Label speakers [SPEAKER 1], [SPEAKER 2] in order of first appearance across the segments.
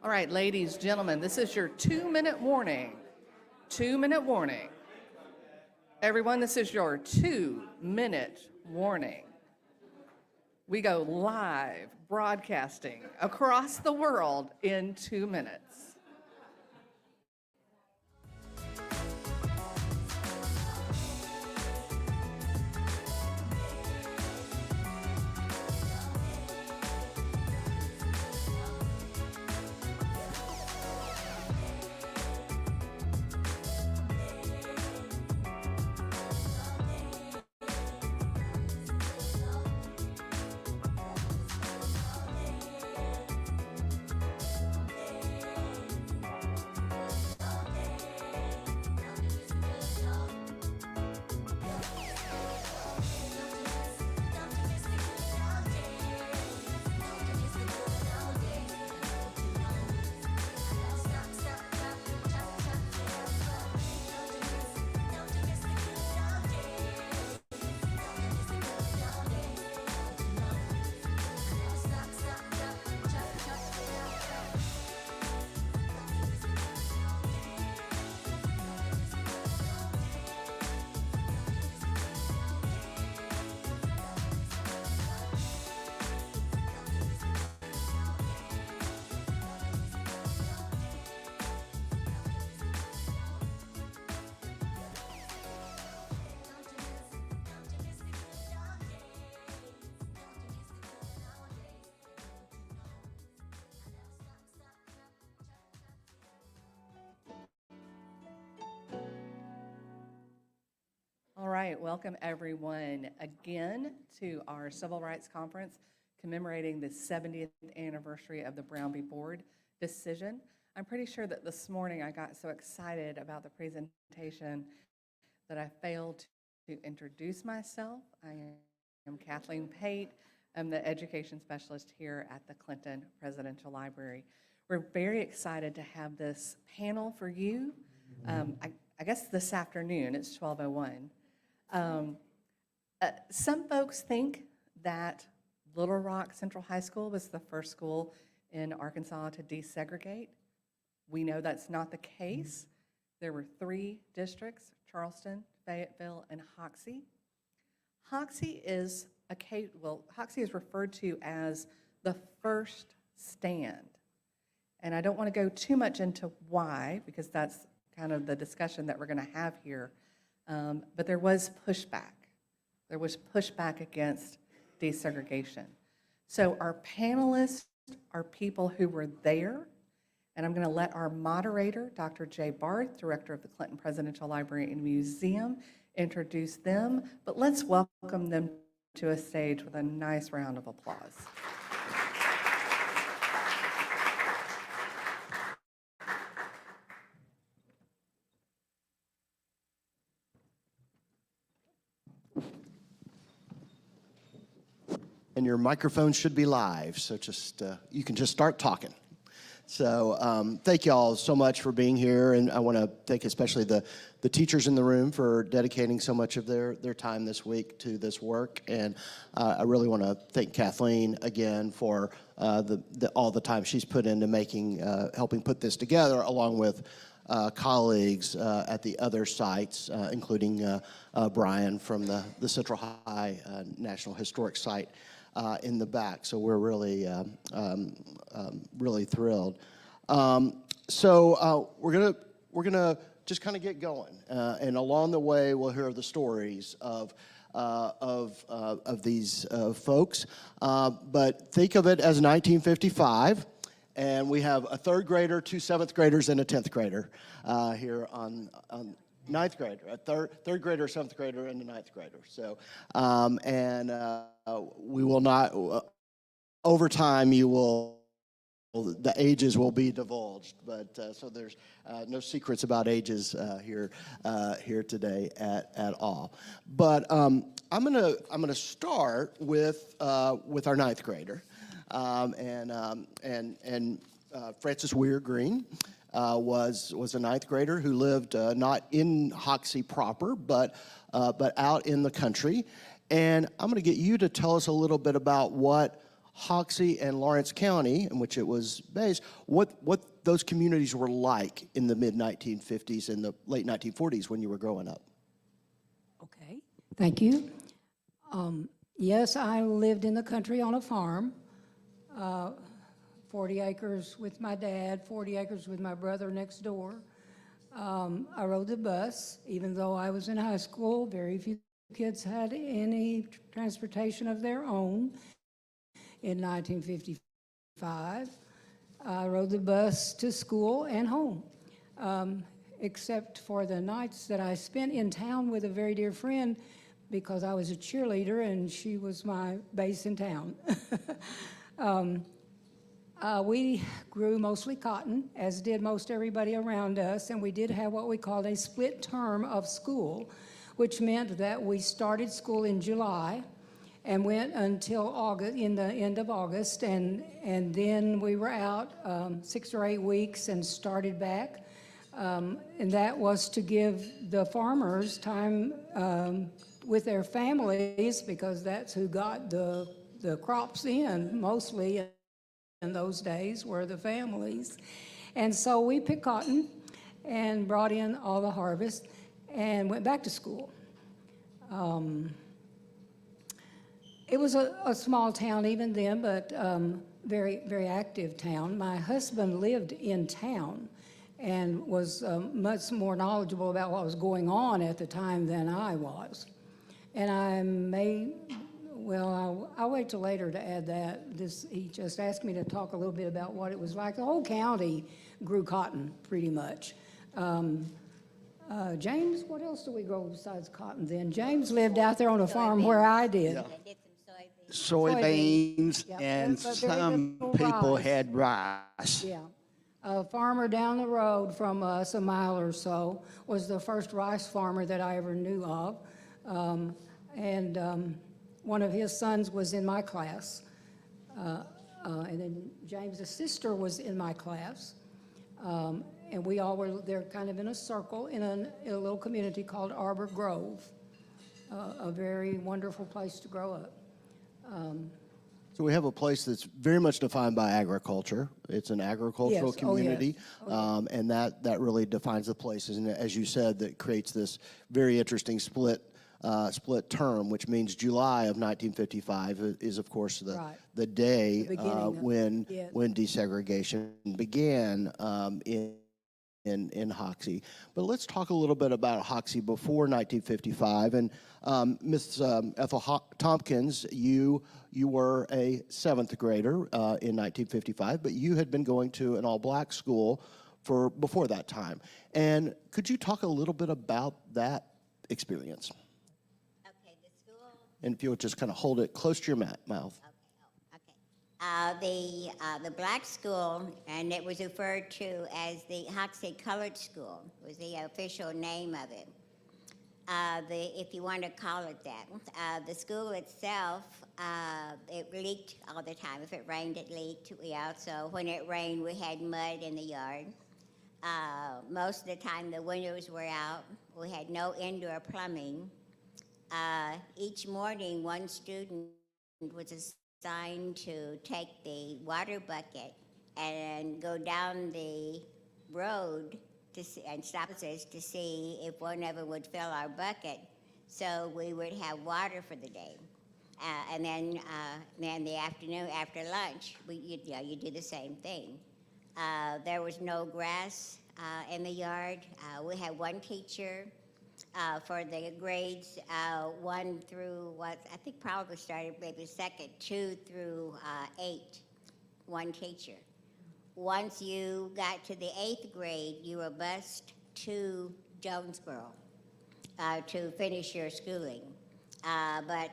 [SPEAKER 1] All right, ladies, gentlemen, this is your 2-minute warning. 2-minute warning. Everyone, this is your 2-minute warning. We go live broadcasting across the world in 2 minutes. All right, welcome everyone again to our Civil Rights Conference commemorating the 70th anniversary of the Brown v. Board decision. I'm pretty sure that this morning I got so excited about the presentation that I failed to introduce myself. I am Kathleen Pate. I'm the education specialist here at the Clinton Presidential Library. We're very excited to have this panel for you. I guess this afternoon, it's 12:01. Some folks think that Little Rock Central High School was the first school in Arkansas to desegregate. We know that's not the case. There were 3 districts, Charleston, Fayetteville, and Hoxie. Hoxie is Hoxie is referred to as the first stand. And I don't want to go too much into why, because that's kind of the discussion that we're going to have here. But there was pushback. There was pushback against desegregation. So our panelists are people who were there, and I'm going to let our moderator, Dr. Jay Barth, director of the Clinton Presidential Library and Museum, introduce them. But let's welcome them to a stage with a nice round of applause.
[SPEAKER 2] And your microphone should be live, so you can just start talking. So thank you all so much for being here, and I want to thank especially the teachers in the room for dedicating so much of their time this week to this work. And I really want to thank Kathleen again for all the time she's put into helping put this together, along with colleagues at the other sites, including Brian from the Central High National Historic Site in the back. So we're really, really thrilled. So we're gonna just kind of get going, and along the way we'll hear the stories of these folks. But think of it as 1955. And we have a 3rd grader, 2 7th graders, and a 10th grader here on 9th grader, a third grader, 7th grader, and a 9th grader. So, we will not, over time, the ages will be divulged, but so there's no secrets about ages here today at all. But I'm gonna start with our 9th grader. Francis Weir Green was a 9th grader who lived not in Hoxie proper, but out in the country. And I'm going to get you to tell us a little bit about what Hoxie and Lawrence County, in which it was based, what those communities were like in the mid-1950s and the late 1940s when you were growing up.
[SPEAKER 3] Okay, thank you. Yes, I lived in the country on a farm, 40 acres with my dad, 40 acres with my brother next door. I rode the bus, even though I was in high school. Very few kids had any transportation of their own in 1955. I rode the bus to school and home, except for the nights that I spent in town with a very dear friend because I was a cheerleader and she was my base in town. We grew mostly cotton, as did most everybody around us, and we did have what we called a split term of school, which meant that we started school in July and went until August, in the end of August, and then we were out 6 or 8 weeks and started back. And that was to give the farmers time with their families, because that's who got the crops in, mostly in those days were the families. And so we picked cotton and brought in all the harvest and went back to school. It was a small town even then, but very, very active town. My husband lived in town and was much more knowledgeable about what was going on at the time than I was. And I'll wait till later to add that. He just asked me to talk a little bit about what it was like. The whole county grew cotton, pretty much. James, what else do we grow besides cotton then? James lived out there on a farm where I did.
[SPEAKER 4] They did some soybeans,
[SPEAKER 3] Yeah,
[SPEAKER 4] and
[SPEAKER 3] but very
[SPEAKER 4] some
[SPEAKER 3] little
[SPEAKER 4] people
[SPEAKER 3] rice.
[SPEAKER 4] had rice.
[SPEAKER 3] Yeah. A farmer down the road from us, a mile or so, was the first rice farmer that I ever knew of. One of his sons was in my class. And then James's sister was in my class. And we all were there kind of in a circle in a little community called Arbor Grove, a very wonderful place to grow up.
[SPEAKER 2] So we have a place that's very much defined by agriculture. It's an agricultural
[SPEAKER 3] Yes. Oh, yes.
[SPEAKER 2] community, and that really defines the place. And as you said, that creates this very interesting split term, which means July of 1955 is, of course, the day when desegregation began in Hoxie. But let's talk a little bit about Hoxie before 1955. And Ms. Ethel Tompkins, you were a 7th grader in 1955, but you had been going to an all-black school before that time. And could you talk a little bit about that experience?
[SPEAKER 4] Okay, the school.
[SPEAKER 2] And if you would just kind of hold it close to your mouth.
[SPEAKER 4] The black school, and it was referred to as the Hoxie Colored School, was the official name of it. If you want to call it that. The school itself, it leaked all the time. If it rained, it leaked. When it rained, we had mud in the yard. Most of the time, the windows were out. We had no indoor plumbing. Each morning, one student was assigned to take the water bucket and go down the road and stop us to see if one of them would fill our bucket, so we would have water for the day. And then the afternoon after lunch, you do the same thing. There was no grass in the yard. We had one teacher for the grades 1 through what I think probably started maybe second, 2 through 8, one teacher. Once you got to the 8th grade, you were bused to Jonesboro to finish your schooling. But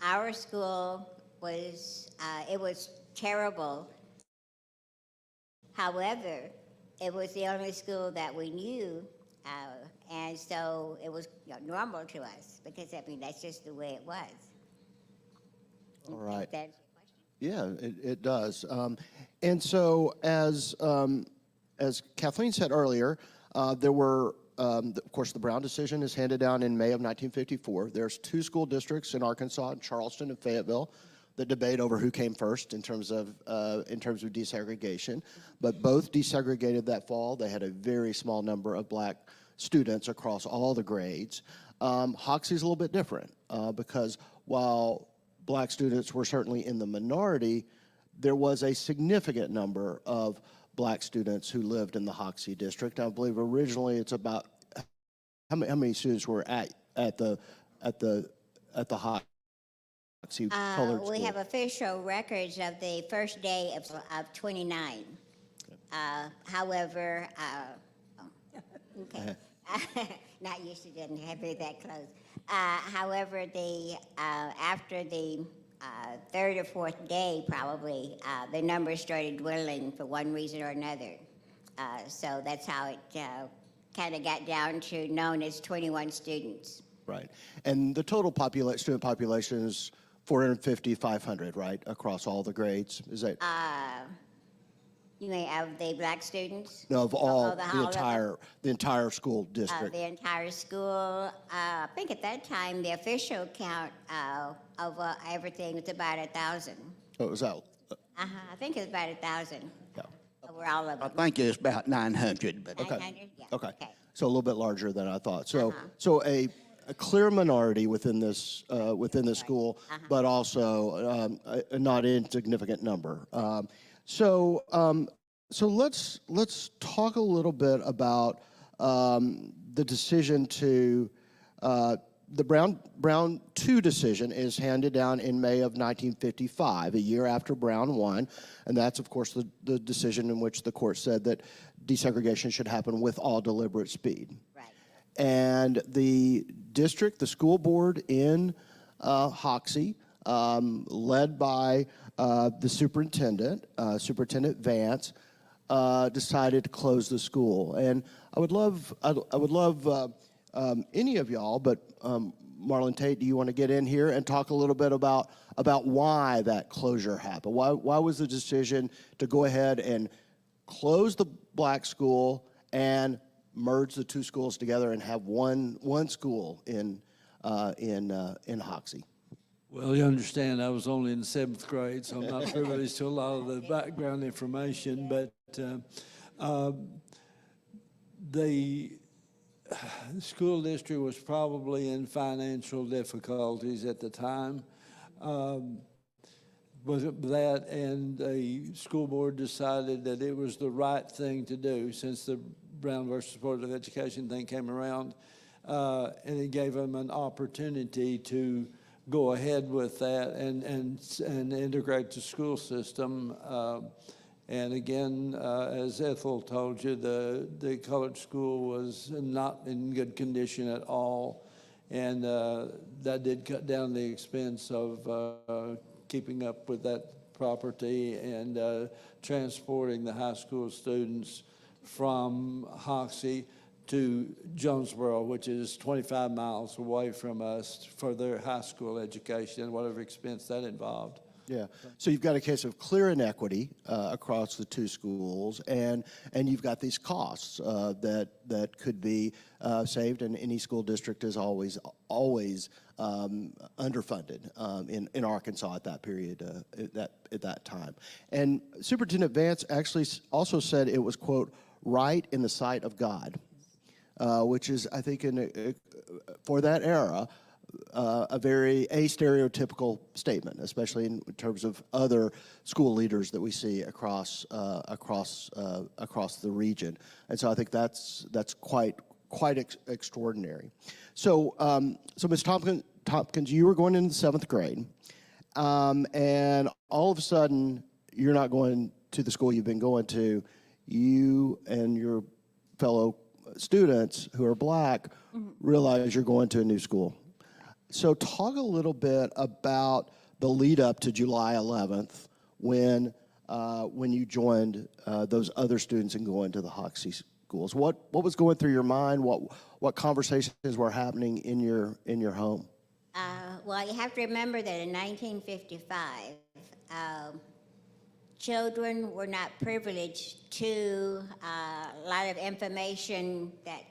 [SPEAKER 4] our school was terrible. However, it was the only school that we knew, and so it was normal to us because, that's just the way it was.
[SPEAKER 2] All right.
[SPEAKER 4] That's
[SPEAKER 2] Yeah, it does. And so, as Kathleen said earlier, there were, of course, the Brown decision is handed down in May of 1954. There's 2 school districts in Arkansas, in Charleston and Fayetteville, the debate over who came first in terms of desegregation, but both desegregated that fall. They had a very small number of black students across all the grades. Hoxie's a little bit different because while black students were certainly in the minority, there was a significant number of black students who lived in the Hoxie district. I believe originally it's about how many students were at the Hoxie colored school?
[SPEAKER 4] We have official records of the first day of 29. However, okay, not used to didn't have it that close. However, after the third or fourth day, probably, the numbers started dwindling for one reason or another. So that's how it kind of got down to known as 21 students.
[SPEAKER 2] Right. And the total student population is 450, 500, right, across all the grades? Is that?
[SPEAKER 4] You mean of the black students?
[SPEAKER 2] No, of all,
[SPEAKER 4] the
[SPEAKER 2] the entire school district.
[SPEAKER 4] The entire school. I think at that time, the official count of everything was about 1,000.
[SPEAKER 2] Oh, it was out.
[SPEAKER 4] I think it was about 1,000.
[SPEAKER 2] Yeah.
[SPEAKER 4] Over all of
[SPEAKER 5] I
[SPEAKER 4] them.
[SPEAKER 5] think it's about 900, but
[SPEAKER 2] Okay.
[SPEAKER 4] 900? Yeah.
[SPEAKER 2] Okay. So a little bit larger than I thought. So, so a clear minority within this school, but also a not insignificant number. So let's talk a little bit about the decision to the Brown 2 decision is handed down in May of 1955, a year after Brown 1, and that's of course the decision in which the court said that desegregation should happen with all deliberate speed.
[SPEAKER 4] Right.
[SPEAKER 2] And the district, the school board in Hoxie, led by the superintendent, Superintendent Vance, decided to close the school. And I would love any of y'all, but Marlon Tate, do you want to get in here and talk a little bit about why that closure happened? Why was the decision to go ahead and close the black school and merge the two schools together and have one school in Hoxie?
[SPEAKER 6] Well, you understand I was only in the 7th grade, so I'm not privileged to a lot of the background information, but the school district was probably in financial difficulties at the time. With that, and the school board decided that it was the right thing to do since the Brown versus Board of Education thing came around, and it gave them an opportunity to go ahead with that and integrate the school system. And again, as Ethel told you, the colored school was not in good condition at all, and that did cut down the expense of keeping up with that property and transporting the high school students from Hoxie to Jonesboro, which is 25 miles away from us, for their high school education and whatever expense that involved.
[SPEAKER 2] Yeah. So you've got a case of clear inequity across the two schools, and you've got these costs that could be saved, and any school district is always underfunded in Arkansas at that period, at that time. And Superintendent Vance actually also said it was, quote, right in the sight of God, which is, I think, for that era, a very stereotypical statement, especially in terms of other school leaders that we see across the region. And so I think that's quite extraordinary. So Ms. Tompkins, you were going into the 7th grade, and all of a sudden you're not going to the school you've been going to. You and your fellow students who are black realize you're going to a new school. So talk a little bit about the lead up to July 11th when you joined those other students and going to the Hoxie schools. What was going through your mind? What conversations were happening in your home?
[SPEAKER 4] Well, you have to remember that in 1955, children were not privileged to a lot of information that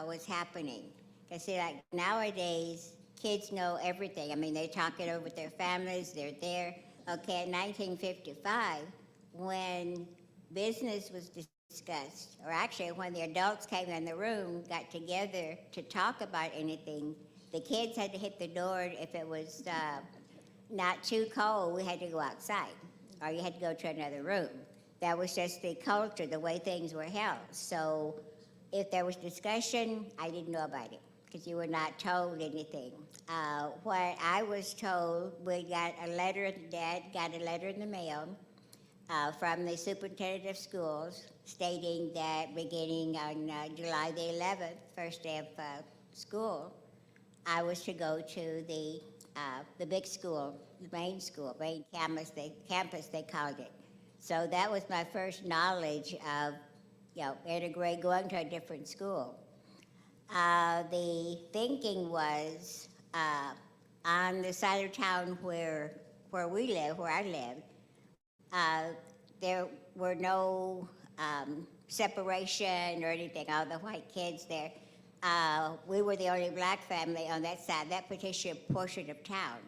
[SPEAKER 4] was happening. Because see, like nowadays, kids know everything. I mean, they talk it over with their families, they're there. okay, in 1955, when business was discussed, or actually when the adults came in the room, got together to talk about anything, the kids had to hit the door. If it was not too cold, we had to go outside, or you had to go to another room. That was just the culture, the way things were held. So if there was discussion, I didn't know about it, because you were not told anything. What I was told, we got a letter, Dad got a letter in the mail from the superintendent of schools stating that beginning on July the 11th, first day of school, I was to go to the big school, the main school, main campus they called it. So that was my first knowledge of, going to a different school. The thinking was on the side of town where we live, where I lived, there were no separation or anything, all the white kids there. We were the only black family on that side, that particular portion of town.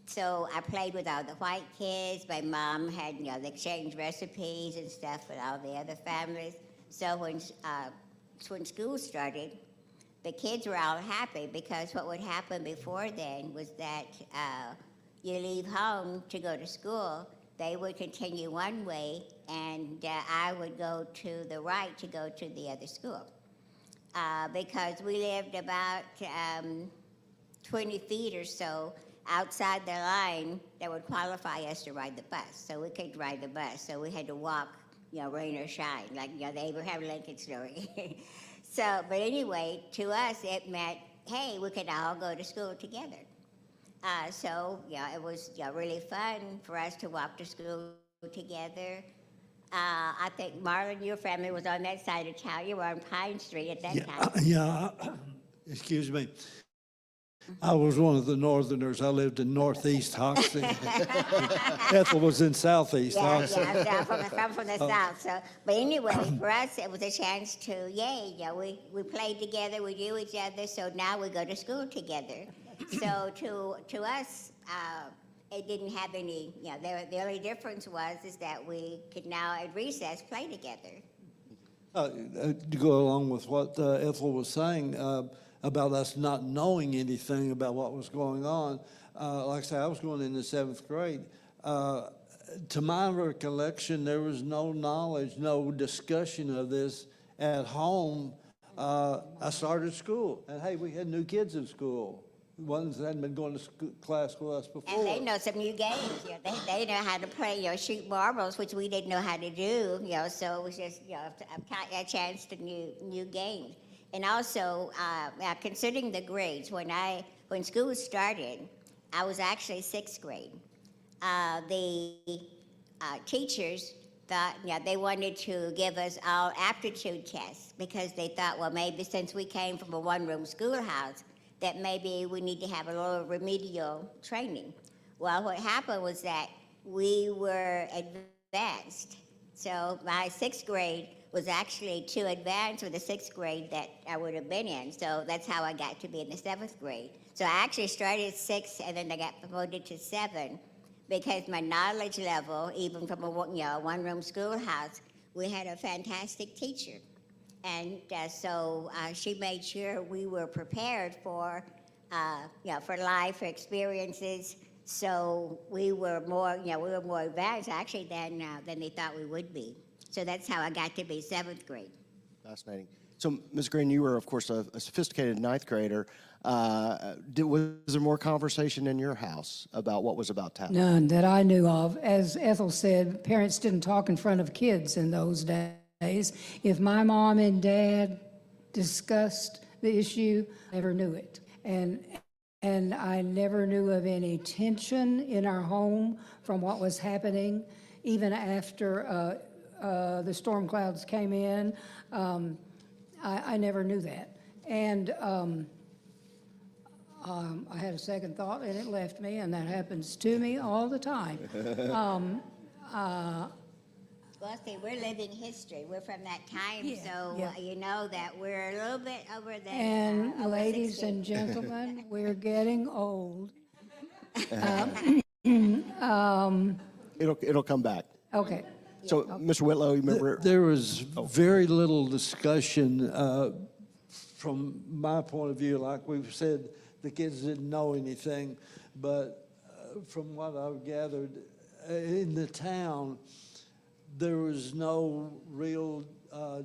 [SPEAKER 4] So I played with all the white kids. My mom had, they exchanged recipes and stuff with all the other families. So when school started, the kids were all happy, because what would happen before then was that you leave home to go to school, they would continue one way, and I would go to the right to go to the other school. Because we lived about 20 feet or so outside the line that would qualify us to ride the bus. So we could ride the bus. So we had to walk, rain or shine, like, the Abraham Lincoln story. So, but anyway, to us, it meant, hey, we could all go to school together. So, it was really fun for us to walk to school together. I think, Marlon, your family was on that side of town. You were on Pine Street at that time.
[SPEAKER 6] Yeah, excuse me. I was one of the northerners. I lived in northeast Hoxie. Ethel was in southeast Hoxie.
[SPEAKER 4] I'm from the south. So, but anyway, for us, it was a chance to, we played together, we knew each other, so now we go to school together. So to us, it didn't have any, the only difference is that we could now at recess play together.
[SPEAKER 6] To go along with what Ethel was saying about us not knowing anything about what was going on, like I say, I was going in the 7th grade. To my recollection, there was no knowledge, no discussion of this at home. I started school, and hey, we had new kids in school. Ones that hadn't been going to class with us before.
[SPEAKER 4] And they know some new games. They know how to play, shoot marbles, which we didn't know how to do. So it was just, a chance to new games. And also, considering the grades, when school started, I was actually 6th grade. The teachers thought, they wanted to give us all aptitude tests, because they thought, well, maybe since we came from a one-room schoolhouse, that maybe we need to have a little remedial training. Well, what happened was that we were advanced. So my 6th grade was actually too advanced for the 6th grade that I would have been in. So that's how I got to be in the 7th grade. So I actually started 6, and then I got promoted to 7, because my knowledge level, even from a one-room schoolhouse, we had a fantastic teacher. And so she made sure we were prepared for life experiences. So we were more advanced actually than they thought we would be. So that's how I got to be 7th grade.
[SPEAKER 2] Fascinating. So, Ms. Green, you were, of course, a sophisticated 9th grader. Was there more conversation in your house about what was about to happen?
[SPEAKER 3] None that I knew of. As Ethel said, parents didn't talk in front of kids in those days. If my mom and dad discussed the issue, I never knew it. And I never knew of any tension in our home from what was happening, even after the storm clouds came in. I never knew that. And I had a second thought, and it left me, and that happens to me all the time.
[SPEAKER 4] Well, see, we're living history. We're from that time,
[SPEAKER 3] Yeah,
[SPEAKER 4] so
[SPEAKER 3] yeah.
[SPEAKER 4] you know that we're a little bit over the
[SPEAKER 3] And
[SPEAKER 4] over
[SPEAKER 3] ladies
[SPEAKER 4] 60.
[SPEAKER 3] and gentlemen, we're getting old.
[SPEAKER 2] It'll come back.
[SPEAKER 3] Okay.
[SPEAKER 2] So, Mr. Whitlow, you remember?
[SPEAKER 6] There was very little discussion from my point of view. Like we've said, the kids didn't know anything, but from what I've gathered, in the town, there was no real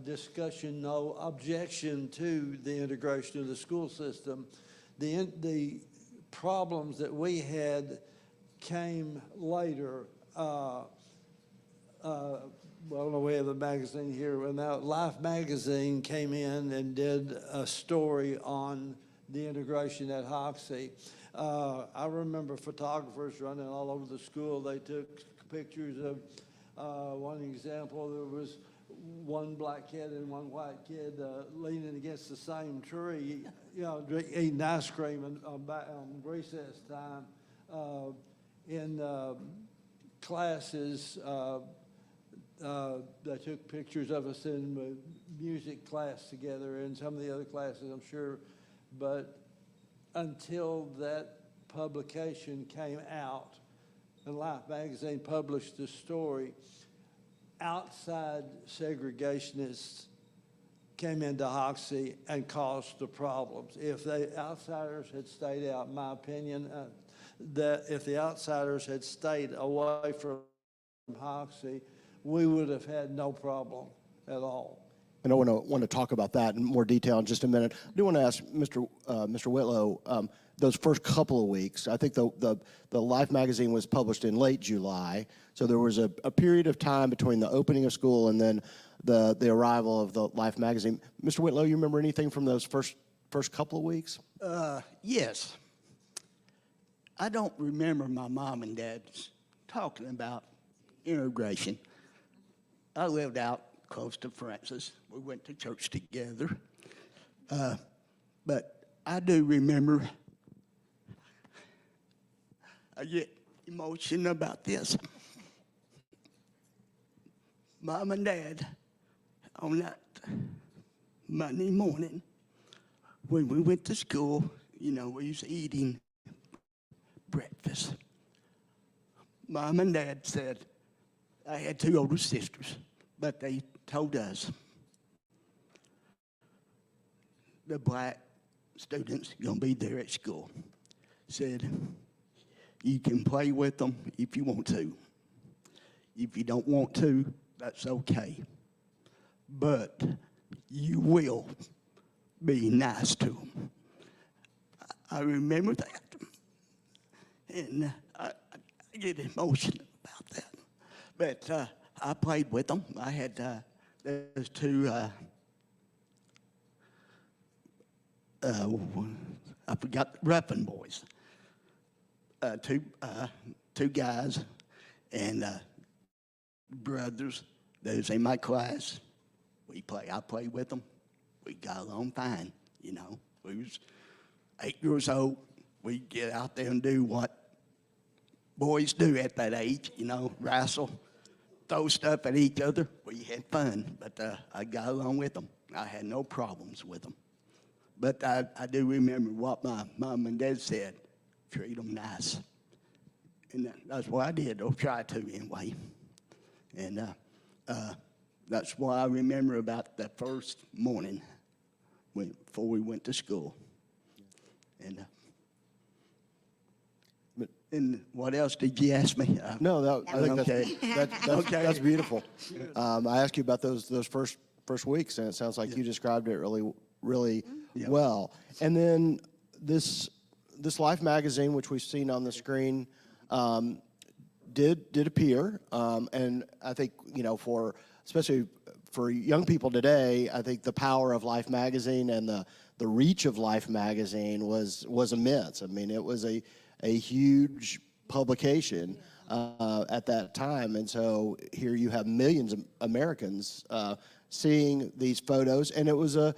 [SPEAKER 6] discussion, no objection to the integration of the school system. The problems that we had came later. Well, we have the magazine here, and now Life magazine came in and did a story on the integration at Hoxie. I remember photographers running all over the school. They took pictures of, one example, there was one black kid and one white kid leaning against the same tree, you know, eating ice cream on recess time. In classes, they took pictures of us in the music class together and some of the other classes, I'm sure. But until that publication came out and Life magazine published the story, outside segregationists came into Hoxie and caused the problems. If the outsiders had stayed out, in my opinion, that if the outsiders had stayed away from Hoxie, we would have had no problem at all.
[SPEAKER 2] And I want to talk about that in more detail in just a minute. I do want to ask Mr. Whitlow, those first couple of weeks, I think the Life magazine was published in late July, so there was a period of time between the opening of school and then the arrival of the Life magazine. Mr. Whitlow, you remember anything from those first couple of weeks?
[SPEAKER 5] Yes. I don't remember my mom and dad talking about integration. I lived out close to Francis. We went to church together. But I do remember, I get emotional about this. Mom and Dad, on that Monday morning, when we went to school, you know, we was eating breakfast. Mom and Dad said, I had two older sisters, but they told us the black students gonna be there at school. Said, you can play with them if you want to. If you don't want to, that's okay. But you will be nice to them. I remember that. And I get emotional about that. But I played with them. I had those two, I forgot, Ruffin boys. Two guys and brothers. Those in my class. I played with them. We got along fine, you know. We was 8 years old. We'd get out there and do what boys do at that age, you know, wrestle, throw stuff at each other. We had fun, but I got along with them. I had no problems with them. But I do remember what my mom and dad said, treat them nice. And that's what I did, or try to anyway. And that's what I remember about the first morning before we went to school. And what else did you ask me?
[SPEAKER 2] No, I think
[SPEAKER 5] okay.
[SPEAKER 2] That's beautiful. I asked you about those first weeks, and it sounds like you described it really well. And then this Life magazine, which we've seen on the screen, did appear, and I think, you know, especially for young people today, I think the power of Life magazine and the reach of Life magazine was immense. I mean, it was a huge publication at that time, and so here you have millions of Americans seeing these photos, and it was a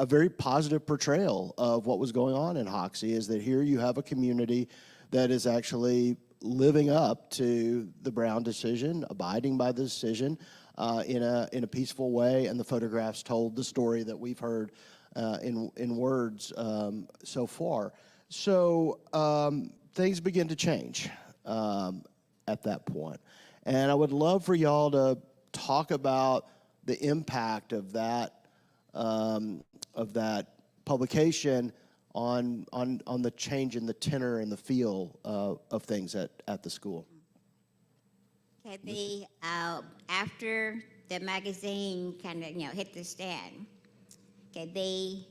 [SPEAKER 2] very positive portrayal of what was going on in Hoxie. Is that here you have a community that is actually living up to the Brown decision, abiding by the decision in a peaceful way, and the photographs told the story that we've heard in words so far. So things begin to change. at that point. And I would love for y'all to talk about the impact of that publication on the change in the tenor and the feel of things at the school.
[SPEAKER 4] Okay, after the magazine kind of hit the stand, okay, the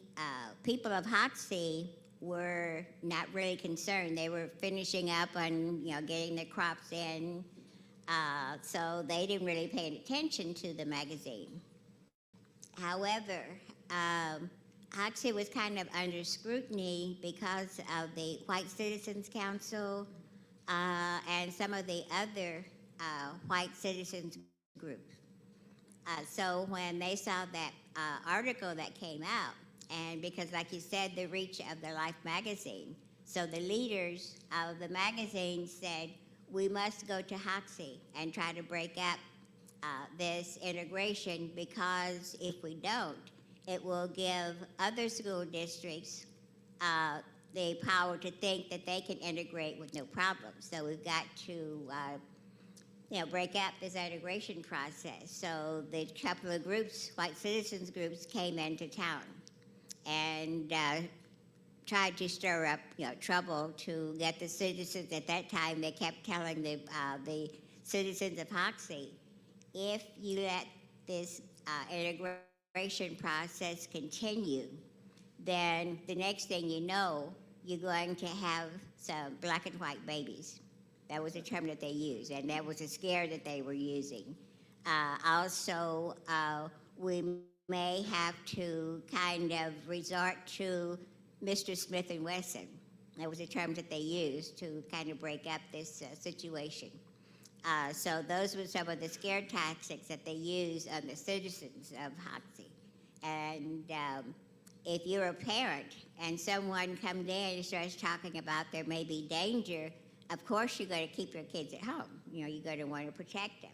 [SPEAKER 4] people of Hoxie were not really concerned. They were finishing up on getting their crops in, so they didn't really pay attention to the magazine. However, Hoxie was kind of under scrutiny because of the White Citizens Council and some of the other white citizens groups. So when they saw that article that came out, and because like you said, the reach of the Life magazine, so the leaders of the magazine said, we must go to Hoxie and try to break up this integration, because if we don't, it will give other school districts the power to think that they can integrate with no problem. So we've got to break up this integration process. So the couple of groups, white citizens groups, came into town and tried to stir up trouble to get the citizens. At that time, they kept telling the citizens of Hoxie, if you let this integration process continue, then the next thing you know, you're going to have some black and white babies. That was a term that they used, and that was a scare that they were using. Also, we may have to kind of resort to Mr. Smith and Wesson. That was a term that they used to kind of break up this situation. So those were some of the scare tactics that they used on the citizens of Hoxie. And if you're a parent and someone comes in and starts talking about there may be danger, of course you're going to keep your kids at home. You're going to want to protect them.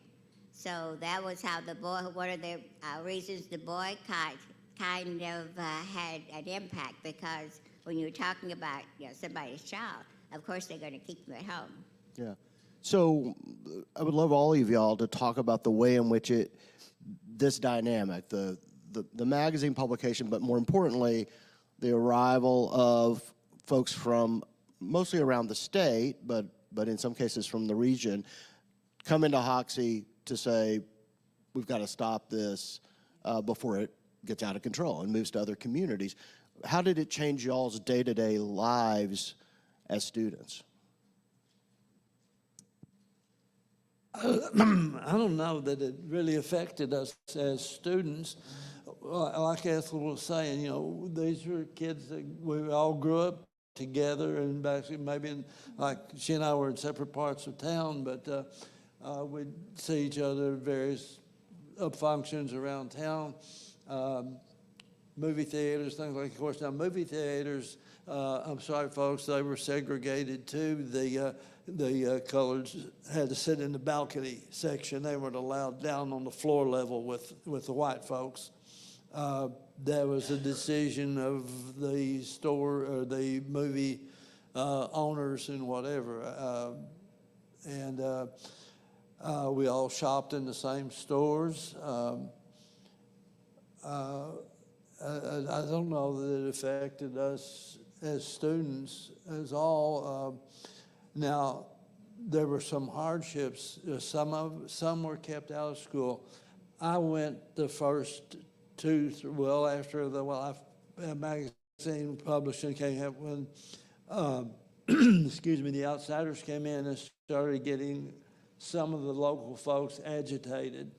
[SPEAKER 4] So that was how one of the reasons the boycott kind of had an impact, because when you're talking about somebody's child, of course they're going to keep them at home.
[SPEAKER 2] Yeah. So I would love all of y'all to talk about the way in which this dynamic, the magazine publication, but more importantly, the arrival of folks from mostly around the state, but in some cases from the region, come into Hoxie to say, we've got to stop this before it gets out of control and moves to other communities. How did it change y'all's day-to-day lives as students?
[SPEAKER 6] I don't know that it really affected us as students. Like Ethel was saying, these were kids that we all grew up together, and maybe like she and I were in separate parts of town, but we'd see each other at various functions around town, movie theaters, things like that. Of course, now movie theaters, I'm sorry, folks, they were segregated too. The coloreds had to sit in the balcony section. They weren't allowed down on the floor level with the white folks. That was a decision of the store or the movie owners and whatever. We all shopped in the same stores. I don't know that it affected us as students as all. Now, there were some hardships. Some were kept out of school. I went the first after the magazine publishing came out, when the outsiders came in and started getting some of the local folks agitated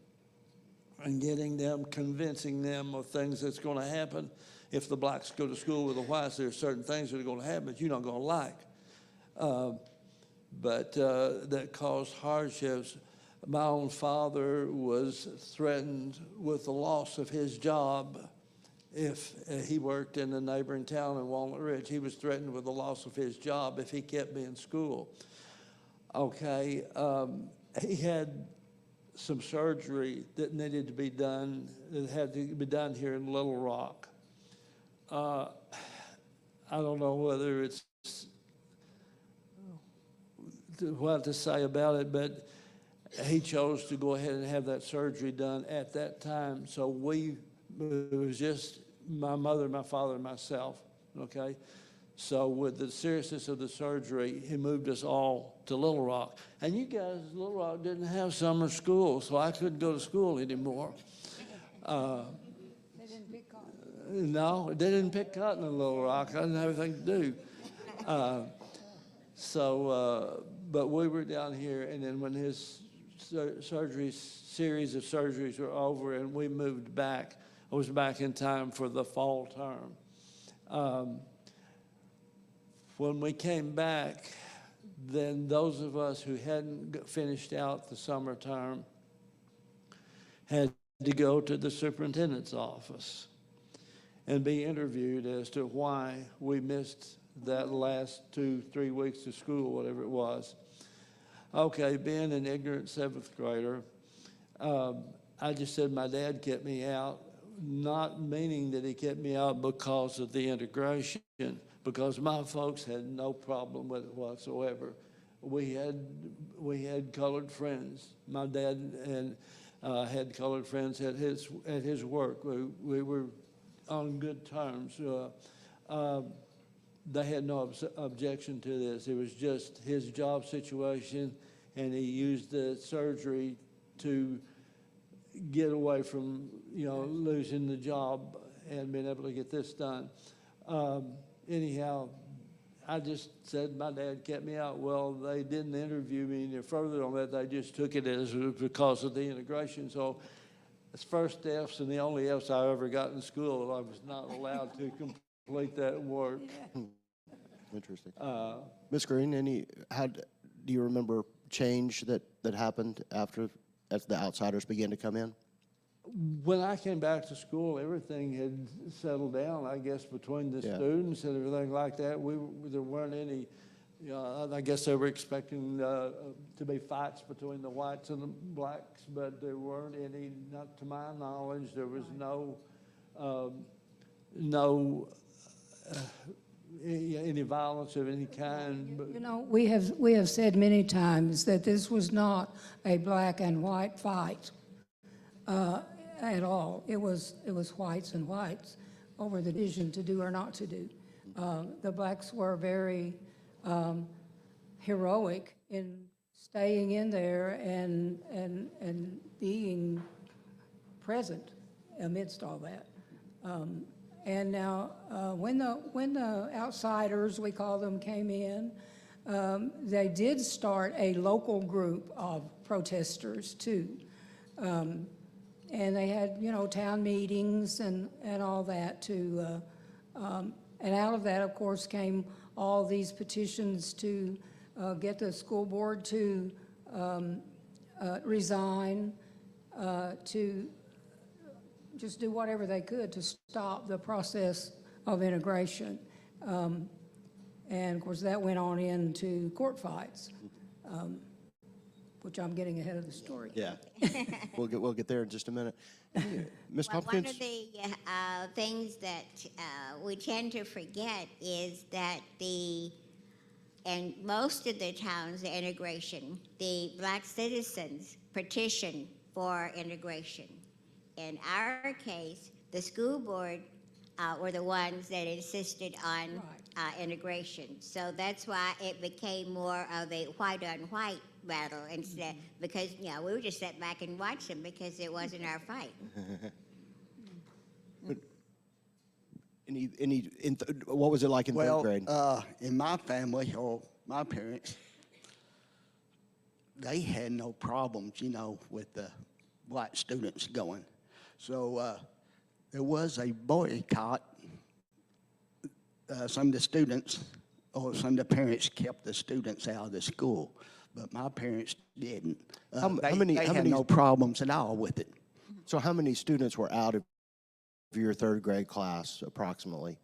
[SPEAKER 6] and convincing them of things that's going to happen. If the blacks go to school with the whites, there are certain things that are going to happen that you're not going to like. But that caused hardships. My own father was threatened with the loss of his job if he worked in a neighboring town in Walnut Ridge. He was threatened with the loss of his job if he kept me in school. Okay, he had some surgery that needed to be done, that had to be done here in Little Rock. I don't know whether it's what to say about it, but he chose to go ahead and have that surgery done at that time. So it was just my mother, my father, and myself, okay? So with the seriousness of the surgery, he moved us all to Little Rock. And you guys, Little Rock didn't have summer school, so I couldn't go to school anymore.
[SPEAKER 3] They didn't pick cotton.
[SPEAKER 6] No, they didn't pick cotton in Little Rock. I didn't have anything to do. But we were down here, and then when his series of surgeries were over and we moved back, I was back in time for the fall term. When we came back, then those of us who hadn't finished out the summer term had to go to the superintendent's office and be interviewed as to why we missed that last 2-3 weeks of school, whatever it was. Okay, being an ignorant seventh grader, I just said my dad kept me out, not meaning that he kept me out because of the integration, because my folks had no problem with it whatsoever. We had colored friends. My dad and had colored friends at his work. We were on good terms. They had no objection to this. It was just his job situation, and he used the surgery to get away from, losing the job and being able to get this done. Anyhow, I just said my dad kept me out. Well, they didn't interview me any further on that. They just took it as because of the integration. So it's first F's and the only F's I ever got in school. I was not allowed to complete that work.
[SPEAKER 2] Interesting. Ms. Green, how do you remember change that happened as the outsiders began to come in?
[SPEAKER 6] When I came back to school, everything had settled down, I guess, between the students and everything like that. There weren't any, I guess they were expecting to be fights between the whites and the blacks, but there weren't any, not to my knowledge. There was any violence of any kind. But
[SPEAKER 3] We have said many times that this was not a black and white fight at all. It was whites and whites over the decision to do or not to do. The blacks were very heroic in staying in there and being present amidst all that. And now, when the outsiders, we call them, came in, they did start a local group of protesters too. And they had, town meetings and all that to, and out of that, of course, came all these petitions to get the school board to resign, to just do whatever they could to stop the process of integration. And of course, that went on into court fights, which I'm getting ahead of the story.
[SPEAKER 2] Yeah. We'll get there in just a minute. Ms.
[SPEAKER 4] Well,
[SPEAKER 2] Tompkins?
[SPEAKER 4] one of the things that we tend to forget is that in most of the towns, the integration, the black citizens petitioned for integration. In our case, the school board were the ones that insisted on integration. So that's why it became more of a white-on-white battle instead, because, we would just sit back and watch them because it wasn't our fight.
[SPEAKER 2] What was it like in third grade?
[SPEAKER 5] In my family, or my parents, they had no problems, with the white students going. So there was a boycott. Some of the students or some of the parents kept the students out of the school, but my parents didn't. They had no problems at all with it.
[SPEAKER 2] So how many students were out of your third grade class, approximately?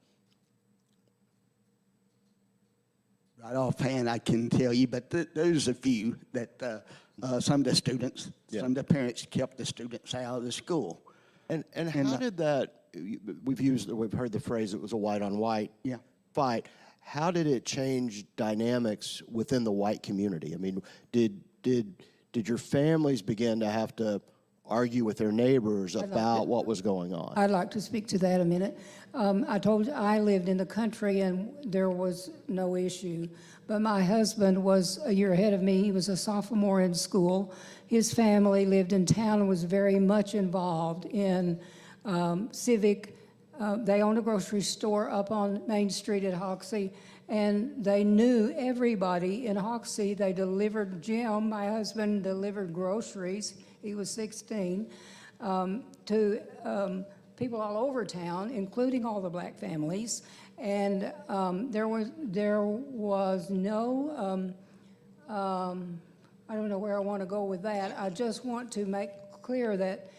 [SPEAKER 5] Right offhand, I can tell you, but there's a few that some of the students, some of the parents kept the students out of the school.
[SPEAKER 2] And how did that? We've heard the phrase it was a white on white fight. how did it change dynamics within the white community? I mean, did your families begin to have to argue with their neighbors about what was going on?
[SPEAKER 3] I'd like to speak to that a minute. I told you I lived in the country and there was no issue, but my husband was a year ahead of me. He was a sophomore in school. His family lived in town and was very much involved in civic. They owned a grocery store up on Main Street at Hoxie, and they knew everybody in Hoxie. They delivered, Jim, my husband, delivered groceries. He was 16, to people all over town, including all the black families. And there was no, I don't know where I want to go with that. I just want to make clear that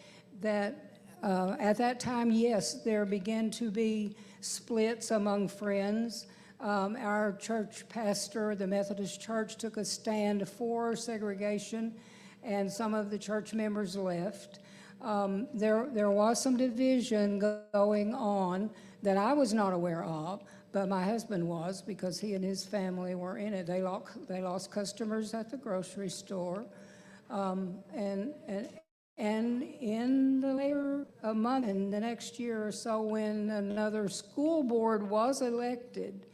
[SPEAKER 3] at that time, yes, there began to be splits among friends. Our church pastor, the Methodist Church, took a stand for segregation, and some of the church members left. There was some division going on that I was not aware of, but my husband was, because he and his family were in it. They lost customers at the grocery store, and in the later month, in the next year or so, when another school board was elected,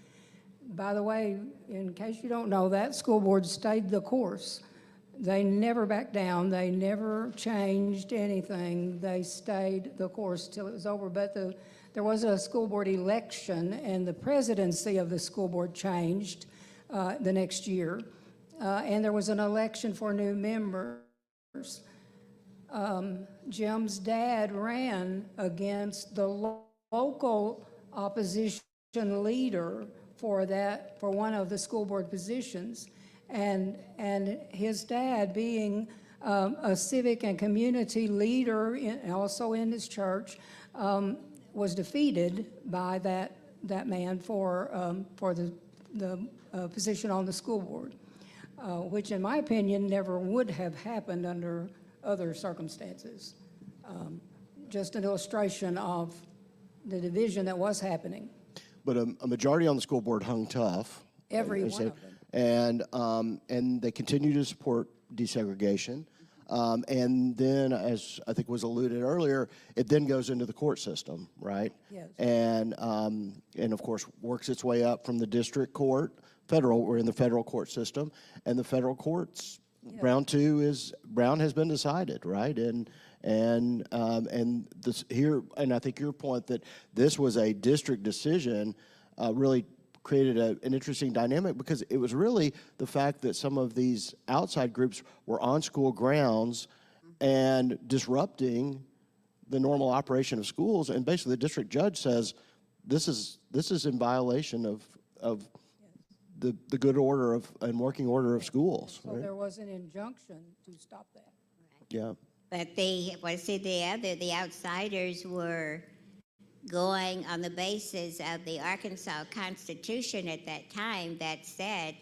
[SPEAKER 3] by the way, in case you don't know, that school board stayed the course. They never backed down. They never changed anything. They stayed the course till it was over. But there was a school board election, and the presidency of the school board changed the next year. And there was an election for new members. Jim's dad ran against the local opposition leader for one of the school board positions. And his dad, being a civic and community leader, also in his church, was defeated by that man for the position on the school board, which in my opinion never would have happened under other circumstances. Just an illustration of the division that was happening.
[SPEAKER 2] But a majority on the school board hung tough.
[SPEAKER 3] Every
[SPEAKER 2] as
[SPEAKER 3] one
[SPEAKER 2] they-
[SPEAKER 3] of them.
[SPEAKER 2] And they continue to support desegregation. And then, as I think was alluded earlier, it then goes into the court system, right?
[SPEAKER 3] Yes.
[SPEAKER 2] And of course, works its way up from the district court, we're in the federal court system, and the federal courts, Brown has been decided, right? And this here, and I think your point that this was a district decision really created an interesting dynamic, because it was really the fact that some of these outside groups were on school grounds and disrupting the normal operation of schools, and basically the district judge says this is in violation of the good order and working order of schools.
[SPEAKER 3] So
[SPEAKER 2] Right?
[SPEAKER 3] there was an injunction to stop that.
[SPEAKER 2] Yeah.
[SPEAKER 4] But the outsiders were going on the basis of the Arkansas Constitution at that time that said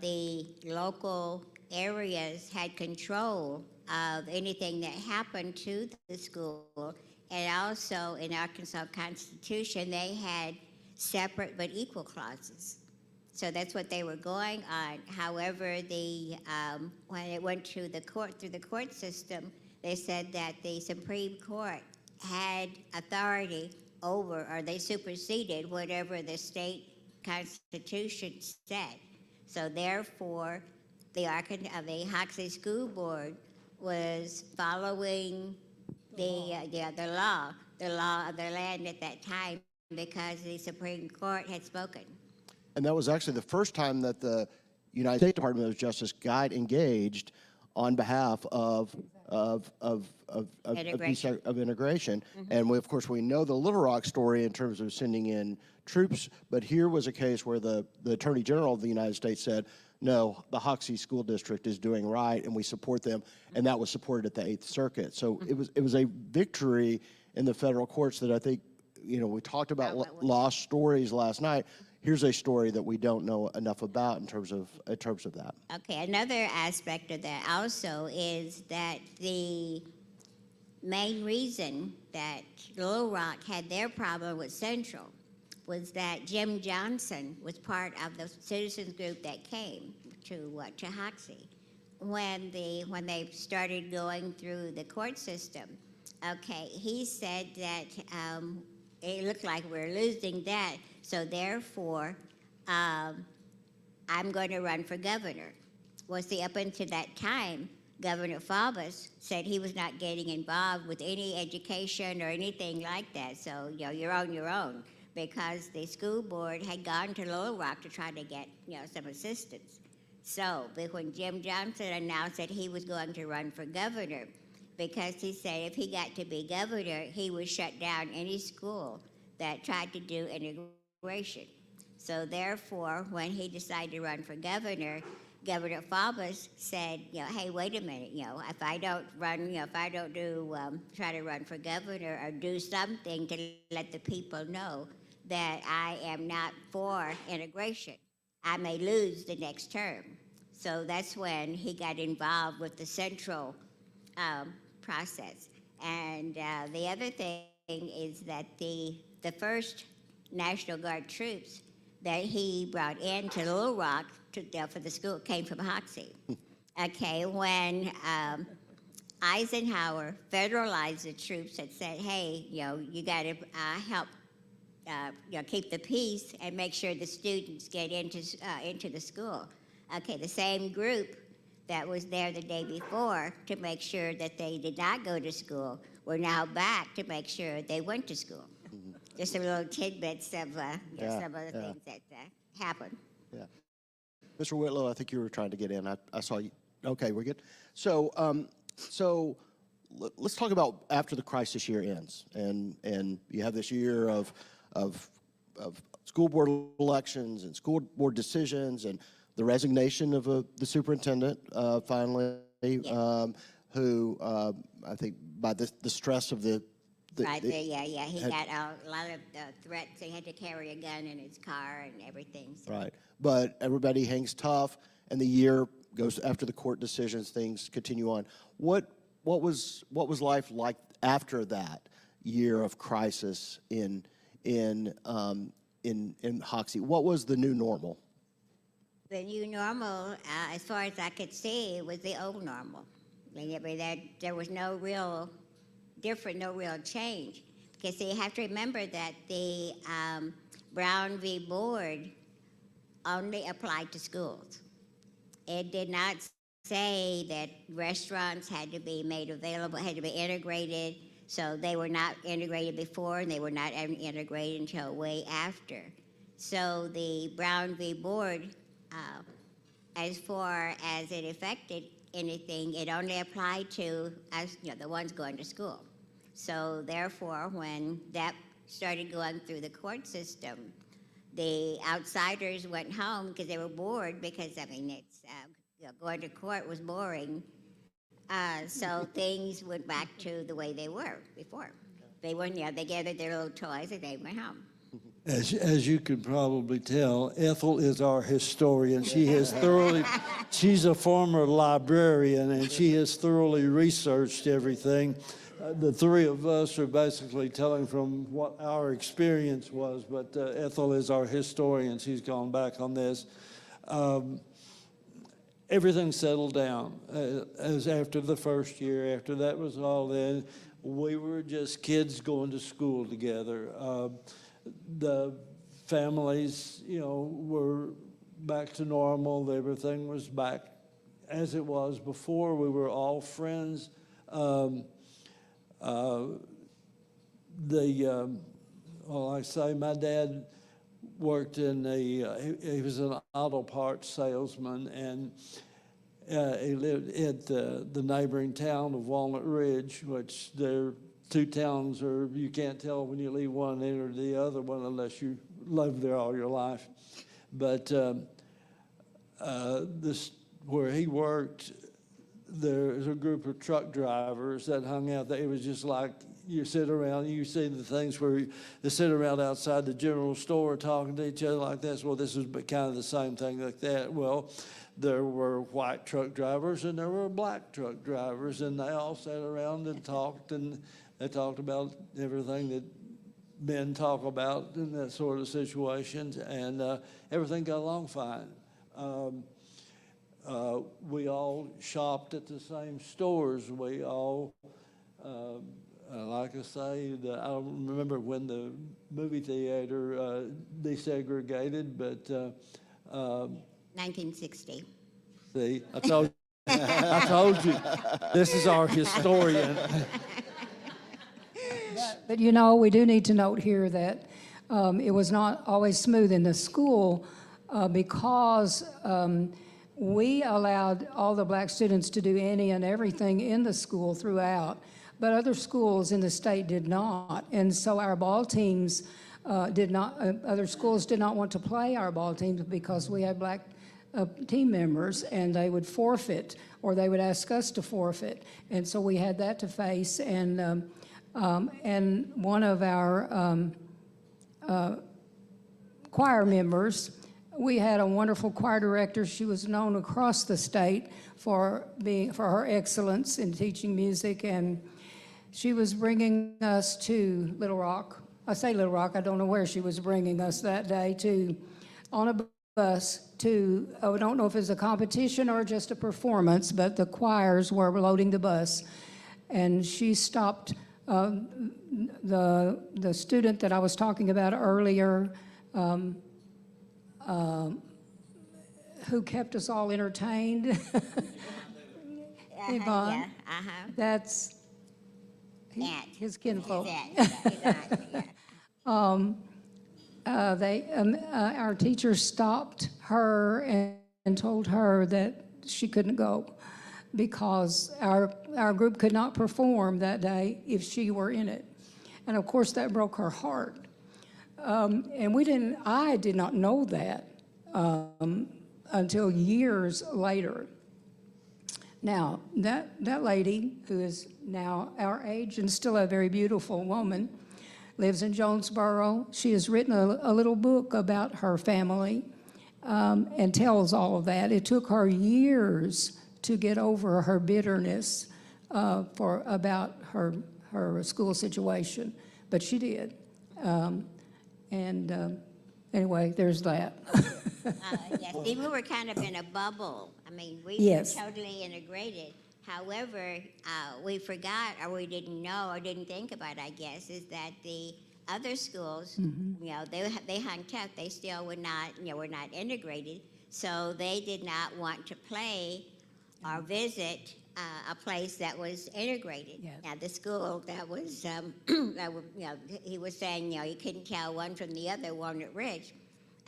[SPEAKER 4] the local areas had control of anything that happened to the school. And also in Arkansas Constitution, they had separate but equal clauses. So that's what they were going on. However, when it went to the court, through the court system, they said that the Supreme Court had authority over, or they superseded whatever the state constitution said. So therefore, the Hoxie School Board was following the law of the land at that time, because the Supreme Court had spoken.
[SPEAKER 2] And that was actually the first time that the United States Department of Justice got engaged on behalf of
[SPEAKER 4] Integration.
[SPEAKER 2] integration. And of course, we know the Little Rock story in terms of sending in troops, but here was a case where the Attorney General of the United States said, no, the Hoxie School District is doing right, and we support them, and that was supported at the 8th Circuit. So it was a victory in the federal courts that I think, we talked about lost stories last night. Here's a story that we don't know enough about in terms of that.
[SPEAKER 4] Okay, another aspect of that also is that the main reason that Little Rock had their problem with Central was that Jim Johnson was part of the citizens group that came to Hoxie when they started going through the court system. Okay, he said that it looked like we're losing that, so therefore I'm going to run for governor. Well, see, up until that time, Governor Faubus said he was not getting involved with any education or anything like that. So, you're on your own, because the school board had gone to Little Rock to try to get, some assistance. So, but when Jim Johnson announced that he was going to run for governor, because he said if he got to be governor, he would shut down any school that tried to do integration. So therefore, when he decided to run for governor, Governor Faubus said, hey, wait a minute, if I don't run, if I don't do, try to run for governor or do something to let the people know that I am not for integration, I may lose the next term. So that's when he got involved with the central process. And the other thing is that the first National Guard troops that he brought into Little Rock for the school came from Hoxie. Okay, when Eisenhower federalized the troops and said, hey, you got to help keep the peace and make sure the students get into the school. Okay, the same group that was there the day before to make sure that they did not go to school were now back to make sure they went to school. Just some little tidbits of some of the things that happened.
[SPEAKER 2] Yeah. Mr. Whitlow, I think you were trying to get in. I saw you. Okay, we're good. So, let's talk about after the crisis year ends, and you have this year of school board elections and school board decisions and the resignation of the superintendent finally, who I think by the stress of the
[SPEAKER 4] Right there, yeah. He got a lot of threats. He had to carry a gun in his car and everything. So.
[SPEAKER 2] Right, but everybody hangs tough, and the year goes after the court decisions. Things continue on. What was life like after that year of crisis in Hoxie? What was the new normal?
[SPEAKER 4] The new normal, as far as I could see, was the old normal. I mean, there was no real change. Because you have to remember that the Brown v. Board only applied to schools. It did not say that restaurants had to be made available, had to be integrated. So they were not integrated before, and they were not integrated until way after. So the Brown v. Board, as far as it affected anything, it only applied to us, the ones going to school. So therefore, when that started going through the court system, the outsiders went home because they were bored, because, it's going to court was boring. So things went back to the way they were before. They went, they gathered their little toys and they went home.
[SPEAKER 6] As you can probably tell, Ethel is our historian. She has thoroughly, she's a former librarian, and she has thoroughly researched everything. The three of us are basically telling from what our experience was, but Ethel is our historian. She's gone back on this. Everything settled down as after the first year. After that was all in, we were just kids going to school together. The families, were back to normal. Everything was back as it was before. We were all friends. I say my dad worked in he was an auto parts salesman, and he lived at the neighboring town of Walnut Ridge, which they're two towns, or you can't tell when you leave one and enter the other one unless you live there all your life. But this where he worked, there's a group of truck drivers that hung out there. It was just like you sit around, you see the things where they sit around outside the general store talking to each other like this. Well, this was kind of the same thing like that. Well, there were white truck drivers and there were black truck drivers, and they all sat around and talked, and they talked about everything that men talk about in that sort of situations, and everything got along fine. We all shopped at the same stores. We all, like I say, I don't remember when the movie theater desegregated, but
[SPEAKER 4] 1960.
[SPEAKER 6] see, I told you, this is our historian.
[SPEAKER 3] But you know, we do need to note here that it was not always smooth in the school because we allowed all the black students to do any and everything in the school throughout, but other schools in the state did not. And so our ball teams did not, other schools did not want to play our ball teams because we had black team members, and they would forfeit, or they would ask us to forfeit. And so we had that to face, and one of our choir members, we had a wonderful choir director. She was known across the state for her excellence in teaching music, and she was bringing us to Little Rock. I say Little Rock, I don't know where she was bringing us that day, on a bus to, I don't know if it was a competition or just a performance, but the choirs were loading the bus, and she stopped the student that I was talking about earlier, who kept us all entertained. Yvonne.
[SPEAKER 4] Yeah,
[SPEAKER 3] That's
[SPEAKER 4] Aunt.
[SPEAKER 3] his kinfolk.
[SPEAKER 4] Yeah.
[SPEAKER 3] Our teacher stopped her and told her that she couldn't go because our group could not perform that day if she were in it. And of course, that broke her heart. And I did not know that until years later. Now, that lady, who is now our age and still a very beautiful woman, lives in Jonesboro. She has written a little book about her family and tells all of that. It took her years to get over her bitterness about her school situation, but she did. Anyway, there's that.
[SPEAKER 4] Yes, see, we were kind of in a bubble. I mean, we
[SPEAKER 3] Yes.
[SPEAKER 4] were totally integrated. However, we forgot, or we didn't know, or didn't think about, I guess, is that the other schools, you know, they hung tough. They still were not, were not integrated. So they did not want to play or visit a place that was integrated.
[SPEAKER 3] Yes.
[SPEAKER 4] Now, the school that was, he was saying, you couldn't tell one from the other, Walnut Ridge.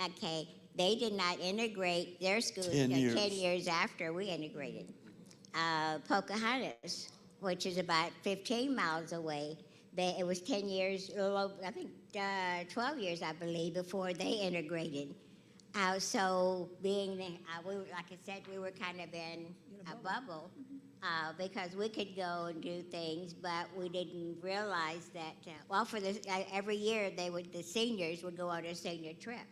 [SPEAKER 4] Okay, they did not integrate their schools
[SPEAKER 6] 10
[SPEAKER 4] until
[SPEAKER 6] years.
[SPEAKER 4] 10 years after we integrated. Pocahontas, which is about 15 miles away, it was 10 years, I think 12 years, I believe, before they integrated. So being, like I said, we were kind of in a bubble because we could go and do things, but we didn't realize that, every year the seniors would go on a senior trip.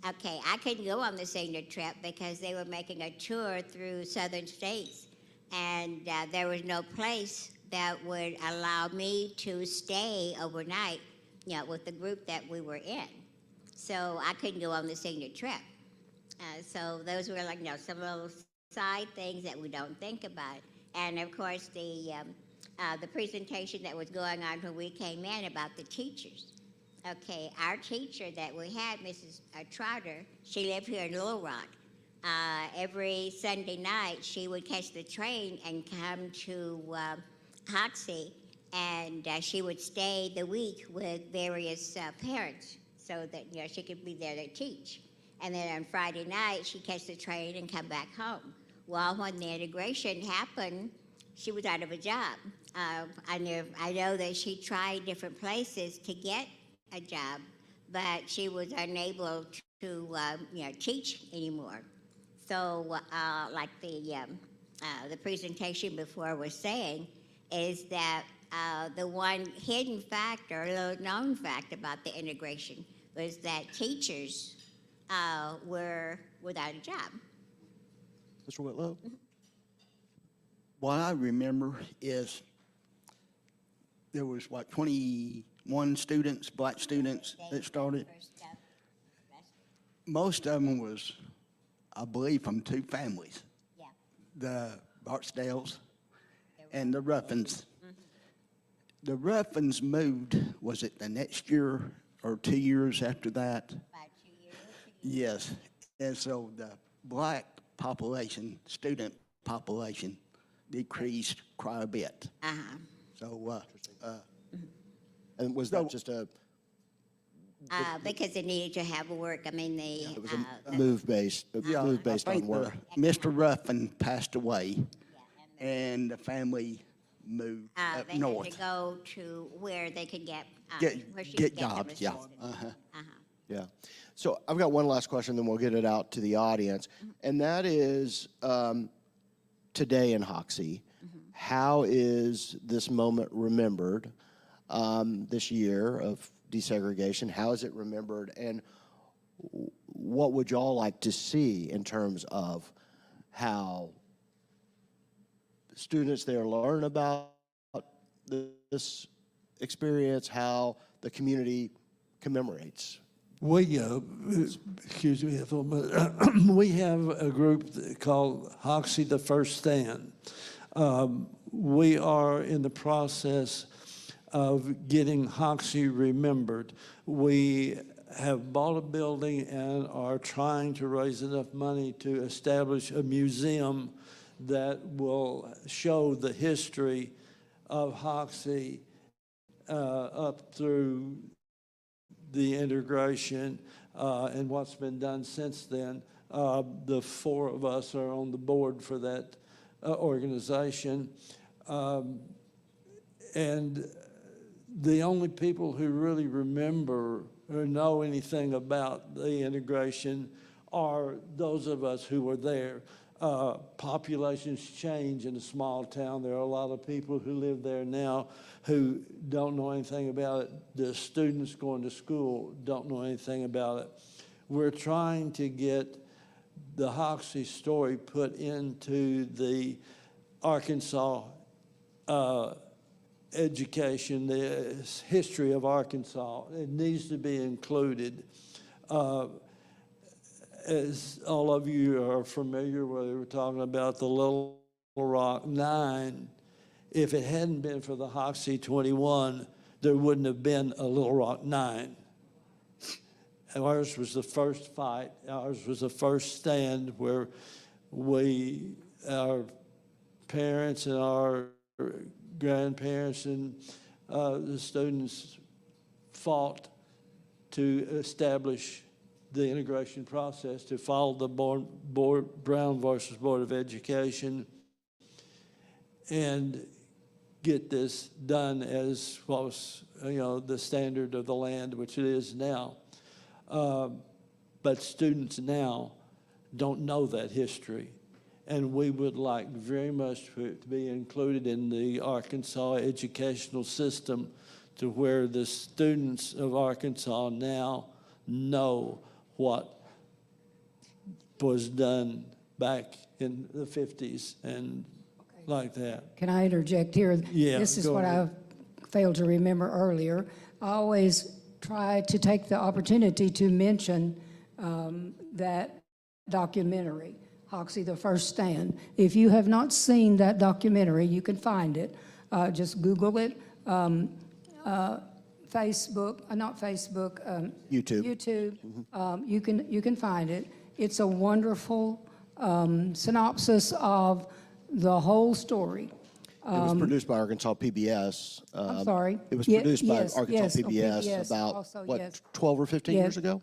[SPEAKER 4] Okay, I couldn't go on the senior trip because they were making a tour through southern states, and there was no place that would allow me to stay overnight, with the group that we were in. So I couldn't go on the senior trip. So those were like, some little side things that we don't think about. And of course, the presentation that was going on when we came in about the teachers. Okay, our teacher that we had, Mrs. Trotter, she lived here in Little Rock. Every Sunday night, she would catch the train and come to Hoxie, and she would stay the week with various parents so that she could be there to teach. And then on Friday night, she'd catch the train and come back home. Well, when the integration happened, she was out of a job. I know that she tried different places to get a job, but she was unable to teach anymore. So like the presentation before was saying, is that the one hidden fact or little known fact about the integration was that teachers were without a job.
[SPEAKER 2] Mr. Whitlow?
[SPEAKER 5] What I remember is there was, 20 students, black students that started. Most of them was, I believe, from two families,
[SPEAKER 4] Yeah.
[SPEAKER 5] the Barksdales and the Ruffins. The Ruffins moved, was it the next year or 2 years after that?
[SPEAKER 4] About 2 years.
[SPEAKER 5] Yes, and so the black population, student population, decreased quite a bit.
[SPEAKER 4] Uh-huh.
[SPEAKER 5] So,
[SPEAKER 2] And was that just a,
[SPEAKER 4] Because they needed to have work. I mean,
[SPEAKER 2] it was a move based, move
[SPEAKER 5] I
[SPEAKER 2] based on
[SPEAKER 5] think
[SPEAKER 2] work?
[SPEAKER 5] Mr. Ruffin passed away, and the family moved up
[SPEAKER 4] they had
[SPEAKER 5] north.
[SPEAKER 4] to go to where they could get, where she
[SPEAKER 5] Get
[SPEAKER 4] could get some
[SPEAKER 5] jobs, yeah.
[SPEAKER 4] assistance.
[SPEAKER 2] Yeah. So I've got one last question, then we'll get it out to the audience. And that is, today in Hoxie, how is this moment remembered this year of desegregation? How is it remembered? And what would y'all like to see in terms of how students there learn about this experience, how the community commemorates?
[SPEAKER 6] We, excuse me for a minute, we have a group called Hoxie the First Stand. We are in the process of getting Hoxie remembered. We have bought a building and are trying to raise enough money to establish a museum that will show the history of Hoxie up through the integration and what's been done since then. The four of us are on the board for that organization. And the only people who really remember or know anything about the integration are those of us who were there. Populations change in a small town. There are a lot of people who live there now who don't know anything about it. The students going to school don't know anything about it. We're trying to get the Hoxie story put into the Arkansas education, the history of Arkansas. It needs to be included. As all of you are familiar with, we were talking about the Little Rock 9. If it hadn't been for the Hoxie 21, there wouldn't have been a Little Rock 9. Ours was the first fight. Ours was the first stand where our parents and our grandparents and the students fought to establish the integration process, to follow the Brown versus Board of Education and get this done as what was, the standard of the land, which it is now. But students now don't know that history. And we would like very much for it to be included in the Arkansas educational system to where the students of Arkansas now know what was done back in the 50s and like that.
[SPEAKER 3] Can I interject here?
[SPEAKER 6] Yeah,
[SPEAKER 3] This is
[SPEAKER 6] go
[SPEAKER 3] what
[SPEAKER 6] ahead.
[SPEAKER 3] I failed to remember earlier. I always try to take the opportunity to mention that documentary, Hoxie the First Stand. If you have not seen that documentary, you can find it. Just Google it. Facebook, not Facebook.
[SPEAKER 2] YouTube.
[SPEAKER 3] YouTube. You can find it. It's a wonderful synopsis of the whole story.
[SPEAKER 2] It was produced by Arkansas PBS.
[SPEAKER 3] I'm sorry.
[SPEAKER 2] It was
[SPEAKER 3] Ye-
[SPEAKER 2] produced by
[SPEAKER 3] yes,
[SPEAKER 2] Arkansas
[SPEAKER 3] yes, on
[SPEAKER 2] PBS
[SPEAKER 3] PBS
[SPEAKER 2] about,
[SPEAKER 3] also,
[SPEAKER 2] what,
[SPEAKER 3] yes.
[SPEAKER 2] 12 or 15 years
[SPEAKER 3] Yes.
[SPEAKER 2] ago?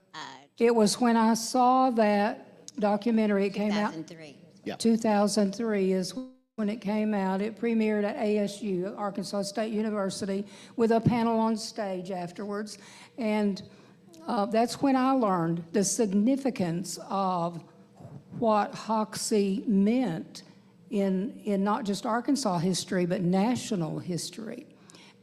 [SPEAKER 3] It was when I saw that documentary, it came out.
[SPEAKER 4] 2003.
[SPEAKER 2] Yeah.
[SPEAKER 3] 2003 is when it came out. It premiered at ASU, Arkansas State University, with a panel on stage afterwards. And that's when I learned the significance of what Hoxie meant in not just Arkansas history, but national history.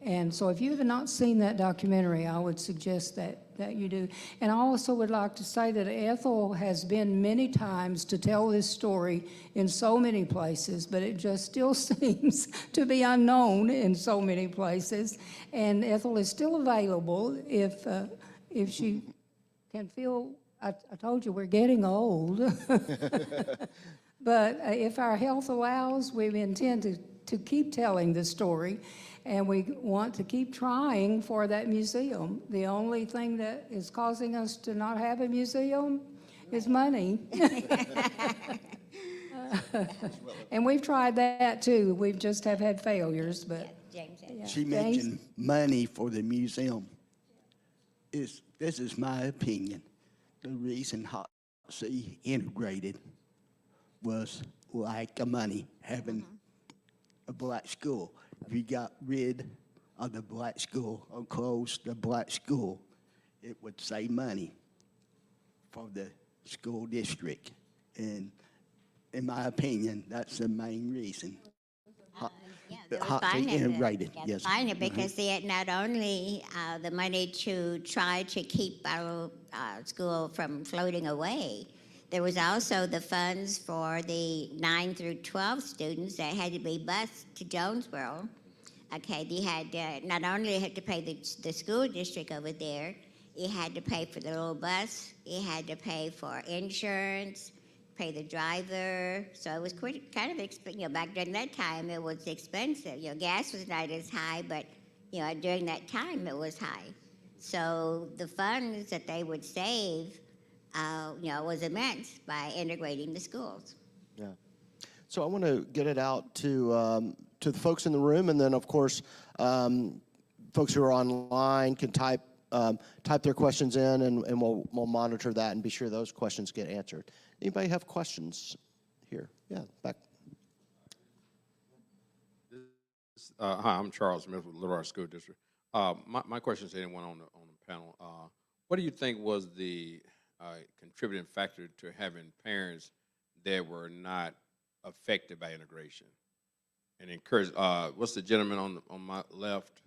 [SPEAKER 3] And so if you have not seen that documentary, I would suggest that you do. And I also would like to say that Ethel has been many times to tell this story in so many places, but it just still seems to be unknown in so many places. And Ethel is still available if she can feel, I told you, we're getting old. But if our health allows, we intend to keep telling the story, and we want to keep trying for that museum. The only thing that is causing us to not have a museum is money. And we've tried that too. We've just have had failures, but.
[SPEAKER 4] James said.
[SPEAKER 3] Yeah.
[SPEAKER 5] She
[SPEAKER 3] James?
[SPEAKER 5] mentioned money for the museum. This is my opinion. The reason Hoxie integrated was lack of money, having a black school. If you got rid of the black school or closed the black school, it would save money for the school district. And in my opinion, that's the main reason.
[SPEAKER 4] Yeah, they were
[SPEAKER 5] Hoxie
[SPEAKER 4] financing it.
[SPEAKER 5] integrated,
[SPEAKER 4] Yeah,
[SPEAKER 5] yes.
[SPEAKER 4] financed it because they had not only the money to try to keep our school from floating away, there was also the funds for the 9 through 12 students that had to be bused to Jonesboro. Okay, they had not only had to pay the school district over there, you had to pay for the little bus, you had to pay for insurance, pay the driver. So it was kind of expensive. Back during that time, it was expensive. Gas was not as high, but during that time, it was high. So the funds that they would save, was immense by integrating the schools.
[SPEAKER 2] Yeah. So I want to get it out to the folks in the room, and then of course, folks who are online can type their questions in, and we'll monitor that and be sure those questions get answered. Anybody have questions here? Yeah, back.
[SPEAKER 7] Hi, I'm Charles Smith with Little Rock School District. My question is to anyone on the panel. What do you think was the contributing factor to having parents that were not affected by integration? And encourage. What's the gentleman on my left?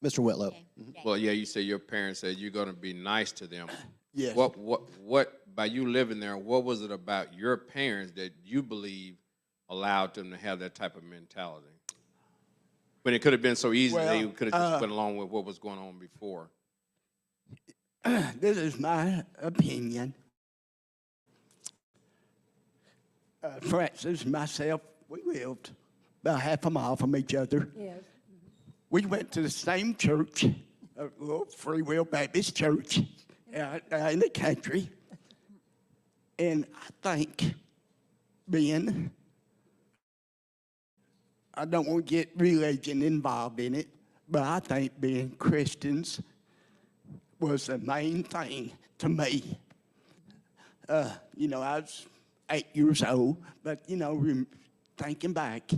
[SPEAKER 2] Mr. Whitlow.
[SPEAKER 4] Okay.
[SPEAKER 7] Well, yeah, you say your parents said you're going to be nice to them.
[SPEAKER 5] Yes.
[SPEAKER 7] What by you living there? What was it about your parents that you believe allowed them to have that type of mentality? When it could have been so easy, they
[SPEAKER 5] Well,
[SPEAKER 7] could have just went along with what was going on before.
[SPEAKER 5] This is my opinion. Francis and myself, we lived about half a mile from each other.
[SPEAKER 3] Yes.
[SPEAKER 5] We went to the same church, a little Free Will Baptist church out in the country. And I think I don't want to get religion involved in it, but I think being Christians was the main thing to me. I was 8 years old, but, thinking back,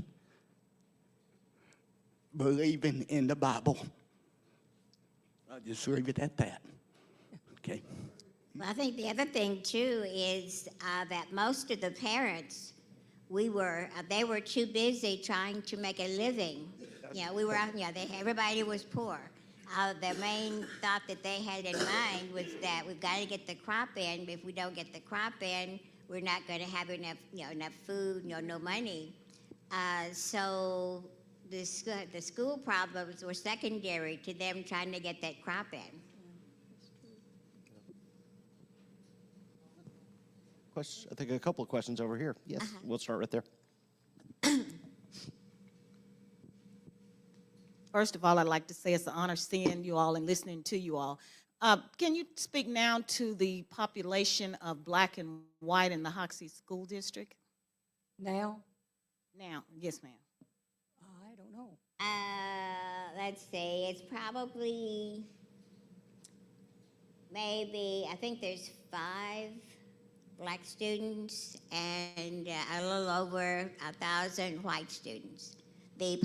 [SPEAKER 5] believing in the Bible. I'll just leave it at that. Okay.
[SPEAKER 4] Well, I think the other thing too is that most of the parents, they were too busy trying to make a living. We were out. Everybody was poor. The main thought that they had in mind was that we've got to get the crop in. But if we don't get the crop in, we're not going to have enough, enough food, no money. So the school problems were secondary to them trying to get that crop in.
[SPEAKER 2] I think a couple of questions over here. Yes, we'll start right there.
[SPEAKER 8] First of all, I'd like to say it's an honor seeing you all and listening to you all. Can you speak now to the population of black and white in the Hoxie School District?
[SPEAKER 3] Now?
[SPEAKER 8] Now, yes, ma'am.
[SPEAKER 3] I don't know.
[SPEAKER 4] Let's see, it's probably maybe, I think there's 5 black students and a little over 1,000 white students. The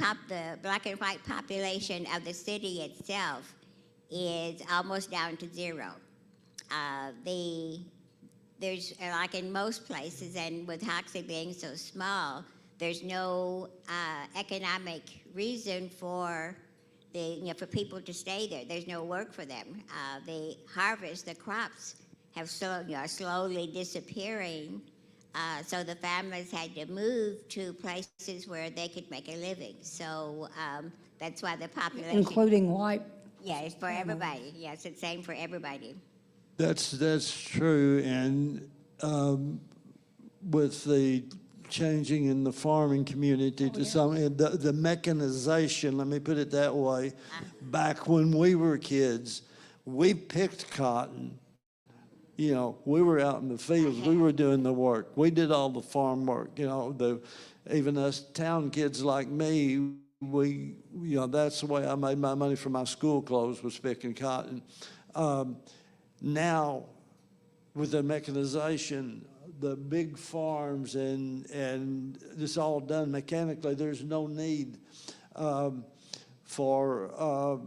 [SPEAKER 4] black and white population of the city itself is almost down to 0. There's, like in most places, and with Hoxie being so small, there's no economic reason for for people to stay there. There's no work for them. The harvest, the crops have are slowly disappearing. So the families had to move to places where they could make a living. So that's why the population.
[SPEAKER 3] Including white.
[SPEAKER 4] Yeah, it's for everybody. Yes, it's same for everybody.
[SPEAKER 6] That's true, and with the changing in the farming community to some, the mechanization, let me put it that way, back when we were kids, we picked cotton. You know, we were out in the fields, we were doing the work. We did all the farm work, you know, even us town kids like me, that's the way I made my money for my school clothes, was picking cotton. Now, with the mechanization, the big farms and it's all done mechanically, there's no need for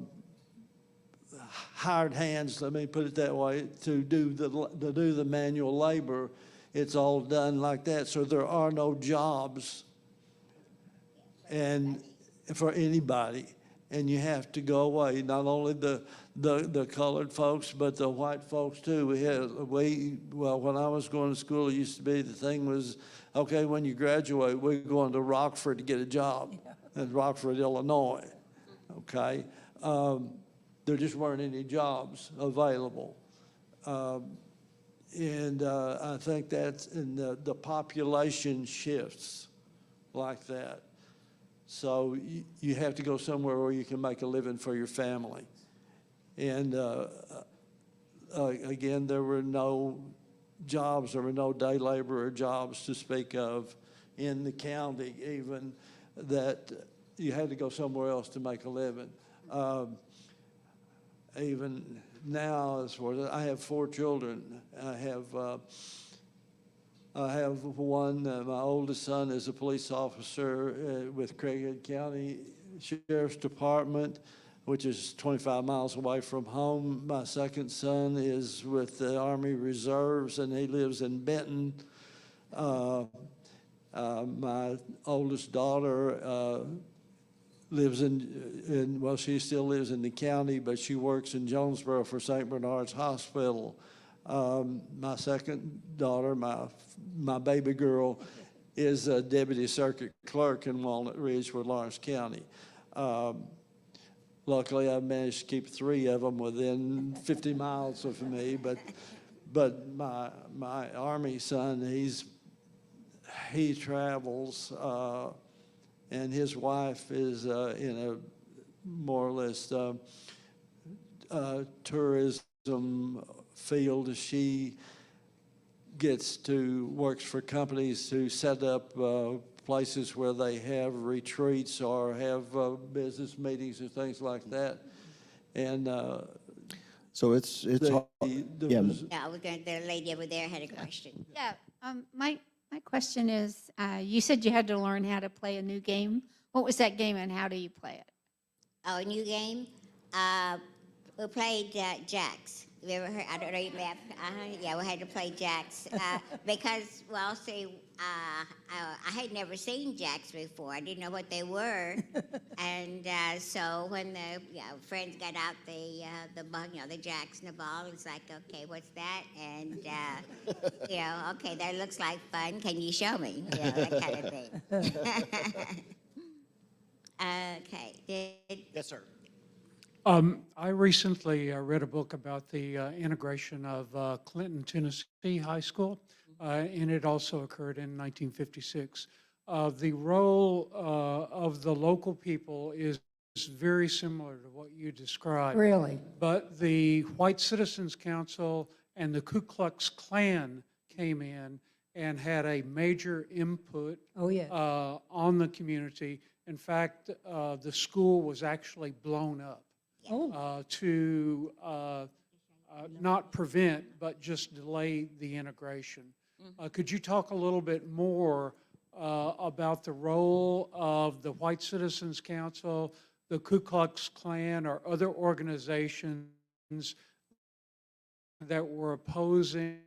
[SPEAKER 6] hired hands, let me put it that way, to do the manual labor. It's all done like that, so there are no jobs and for anybody, and you have to go away. Not only the colored folks, but the white folks too. When I was going to school, it used to be the thing was, okay, when you graduate, we're going to Rockford to get a job, in Rockford, Illinois. Okay. There just weren't any jobs available. And I think that's in the population shifts like that. So you have to go somewhere where you can make a living for your family. And again, there were no jobs, there were no day laborer jobs to speak of in the county, even, that you had to go somewhere else to make a living. Even now, as far as I have 4 children, I have one. My oldest son is a police officer with Craighead County Sheriff's Department, which is 25 miles away from home. My second son is with the Army Reserves, and he lives in Benton. My oldest daughter lives well, she still lives in the county, but she works in Jonesboro for St. Bernard's Hospital. My second daughter, my baby girl, is a deputy circuit clerk in Walnut Ridge with Lawrence County. Luckily, I managed to keep 3 of them within 50 miles of me, but my Army son, he travels, and his wife is in a more or less tourism field. She works for companies to set up places where they have retreats or have business meetings and things like that. And
[SPEAKER 2] So it's hard. Yeah.
[SPEAKER 4] Yeah, the lady over there had a question.
[SPEAKER 9] Yeah, my question is, you said you had to learn how to play a new game. What was that game and how do you play it?
[SPEAKER 4] Oh, a new game? We played Jacks. Have you ever heard? I don't know, you may have. Yeah, we had to play Jacks because, well, see, I had never seen Jacks before. I didn't know what they were, and so when the friends got out the Jacks and the ball, it's like, okay, what's that? And okay, that looks like fun. Can you show me? That kind of thing. Okay.
[SPEAKER 2] Yes, sir.
[SPEAKER 10] I recently read a book about the integration of Clinton, Tennessee High School, and it also occurred in 1956. The role of the local people is very similar to what you described.
[SPEAKER 3] Really?
[SPEAKER 10] But the White Citizens Council and the Ku Klux Klan came in and had a major input on the community. In fact, the school was actually blown up. To not prevent, but just delay the integration. Could you talk a little bit more about the role of the White Citizens Council, the Ku Klux Klan, or other organizations that were opposing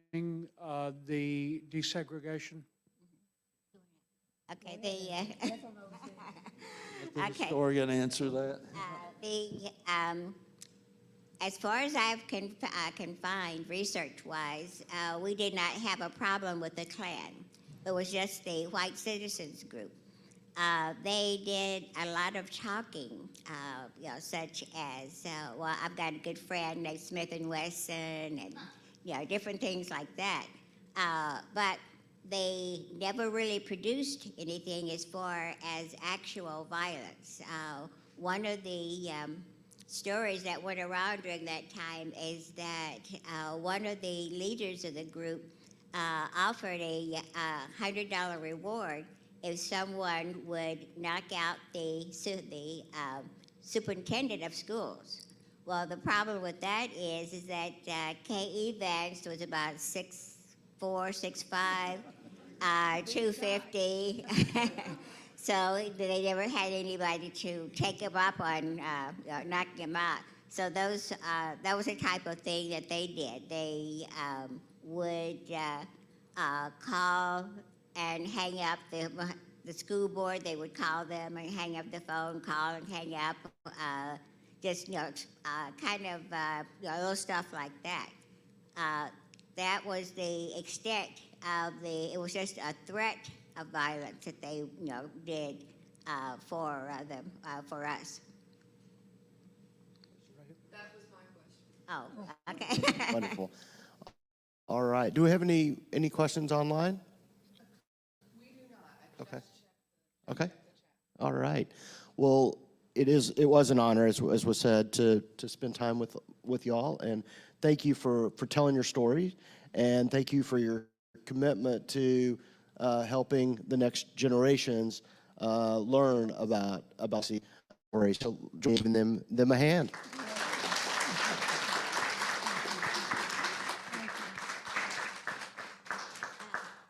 [SPEAKER 10] the desegregation?
[SPEAKER 4] Okay,
[SPEAKER 6] The
[SPEAKER 4] Okay.
[SPEAKER 6] historian answer that.
[SPEAKER 4] As far as I can find research-wise, we did not have a problem with the Klan. It was just the white citizens group. They did a lot of talking, such as, well, I've got a good friend named Smith and Wesson, and different things like that. But they never really produced anything as far as actual violence. One of the stories that went around during that time is that one of the leaders of the group offered a $100 reward if someone would knock out the superintendent of schools. Well, the problem with that is that K.E. Vance was about 6'4", 6'5", 250. So they never had anybody to take him up on knocking him out. So that was the type of thing that they did. They would call and hang up the school board. They would call them and hang up the phone, call and hang up. Just kind of little stuff like that. That was the extent of it was just a threat of violence that they did for them, for us. That was my question. Oh, okay.
[SPEAKER 2] Wonderful. All right. Do we have any questions online? We do not. Okay. Okay. All right. Well, it was an honor, as was said, to spend time with y'all, and thank you for telling your story, and thank you for your commitment to helping the next generations learn about the story. So giving them a hand.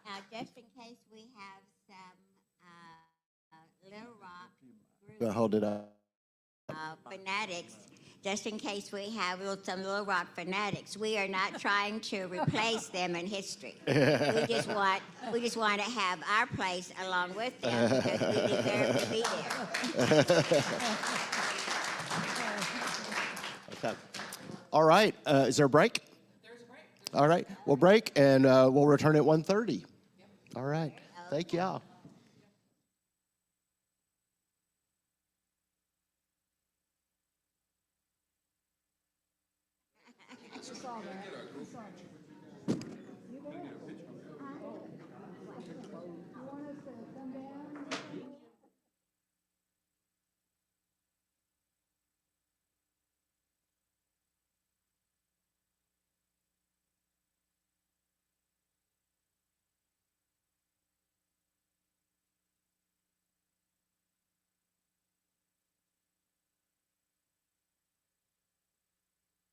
[SPEAKER 4] Now, just in case we have some Little Rock
[SPEAKER 2] Go hold it up.
[SPEAKER 4] fanatics, just in case we have some Little Rock fanatics, we are not trying to replace them in history. We just want to have our place along with them because we deserve to be there.
[SPEAKER 2] Okay. All right. Is there a break? There's a break. All right. We'll break, and we'll return at 1:30. Yep. All right. Thank y'all.
[SPEAKER 3] I saw that.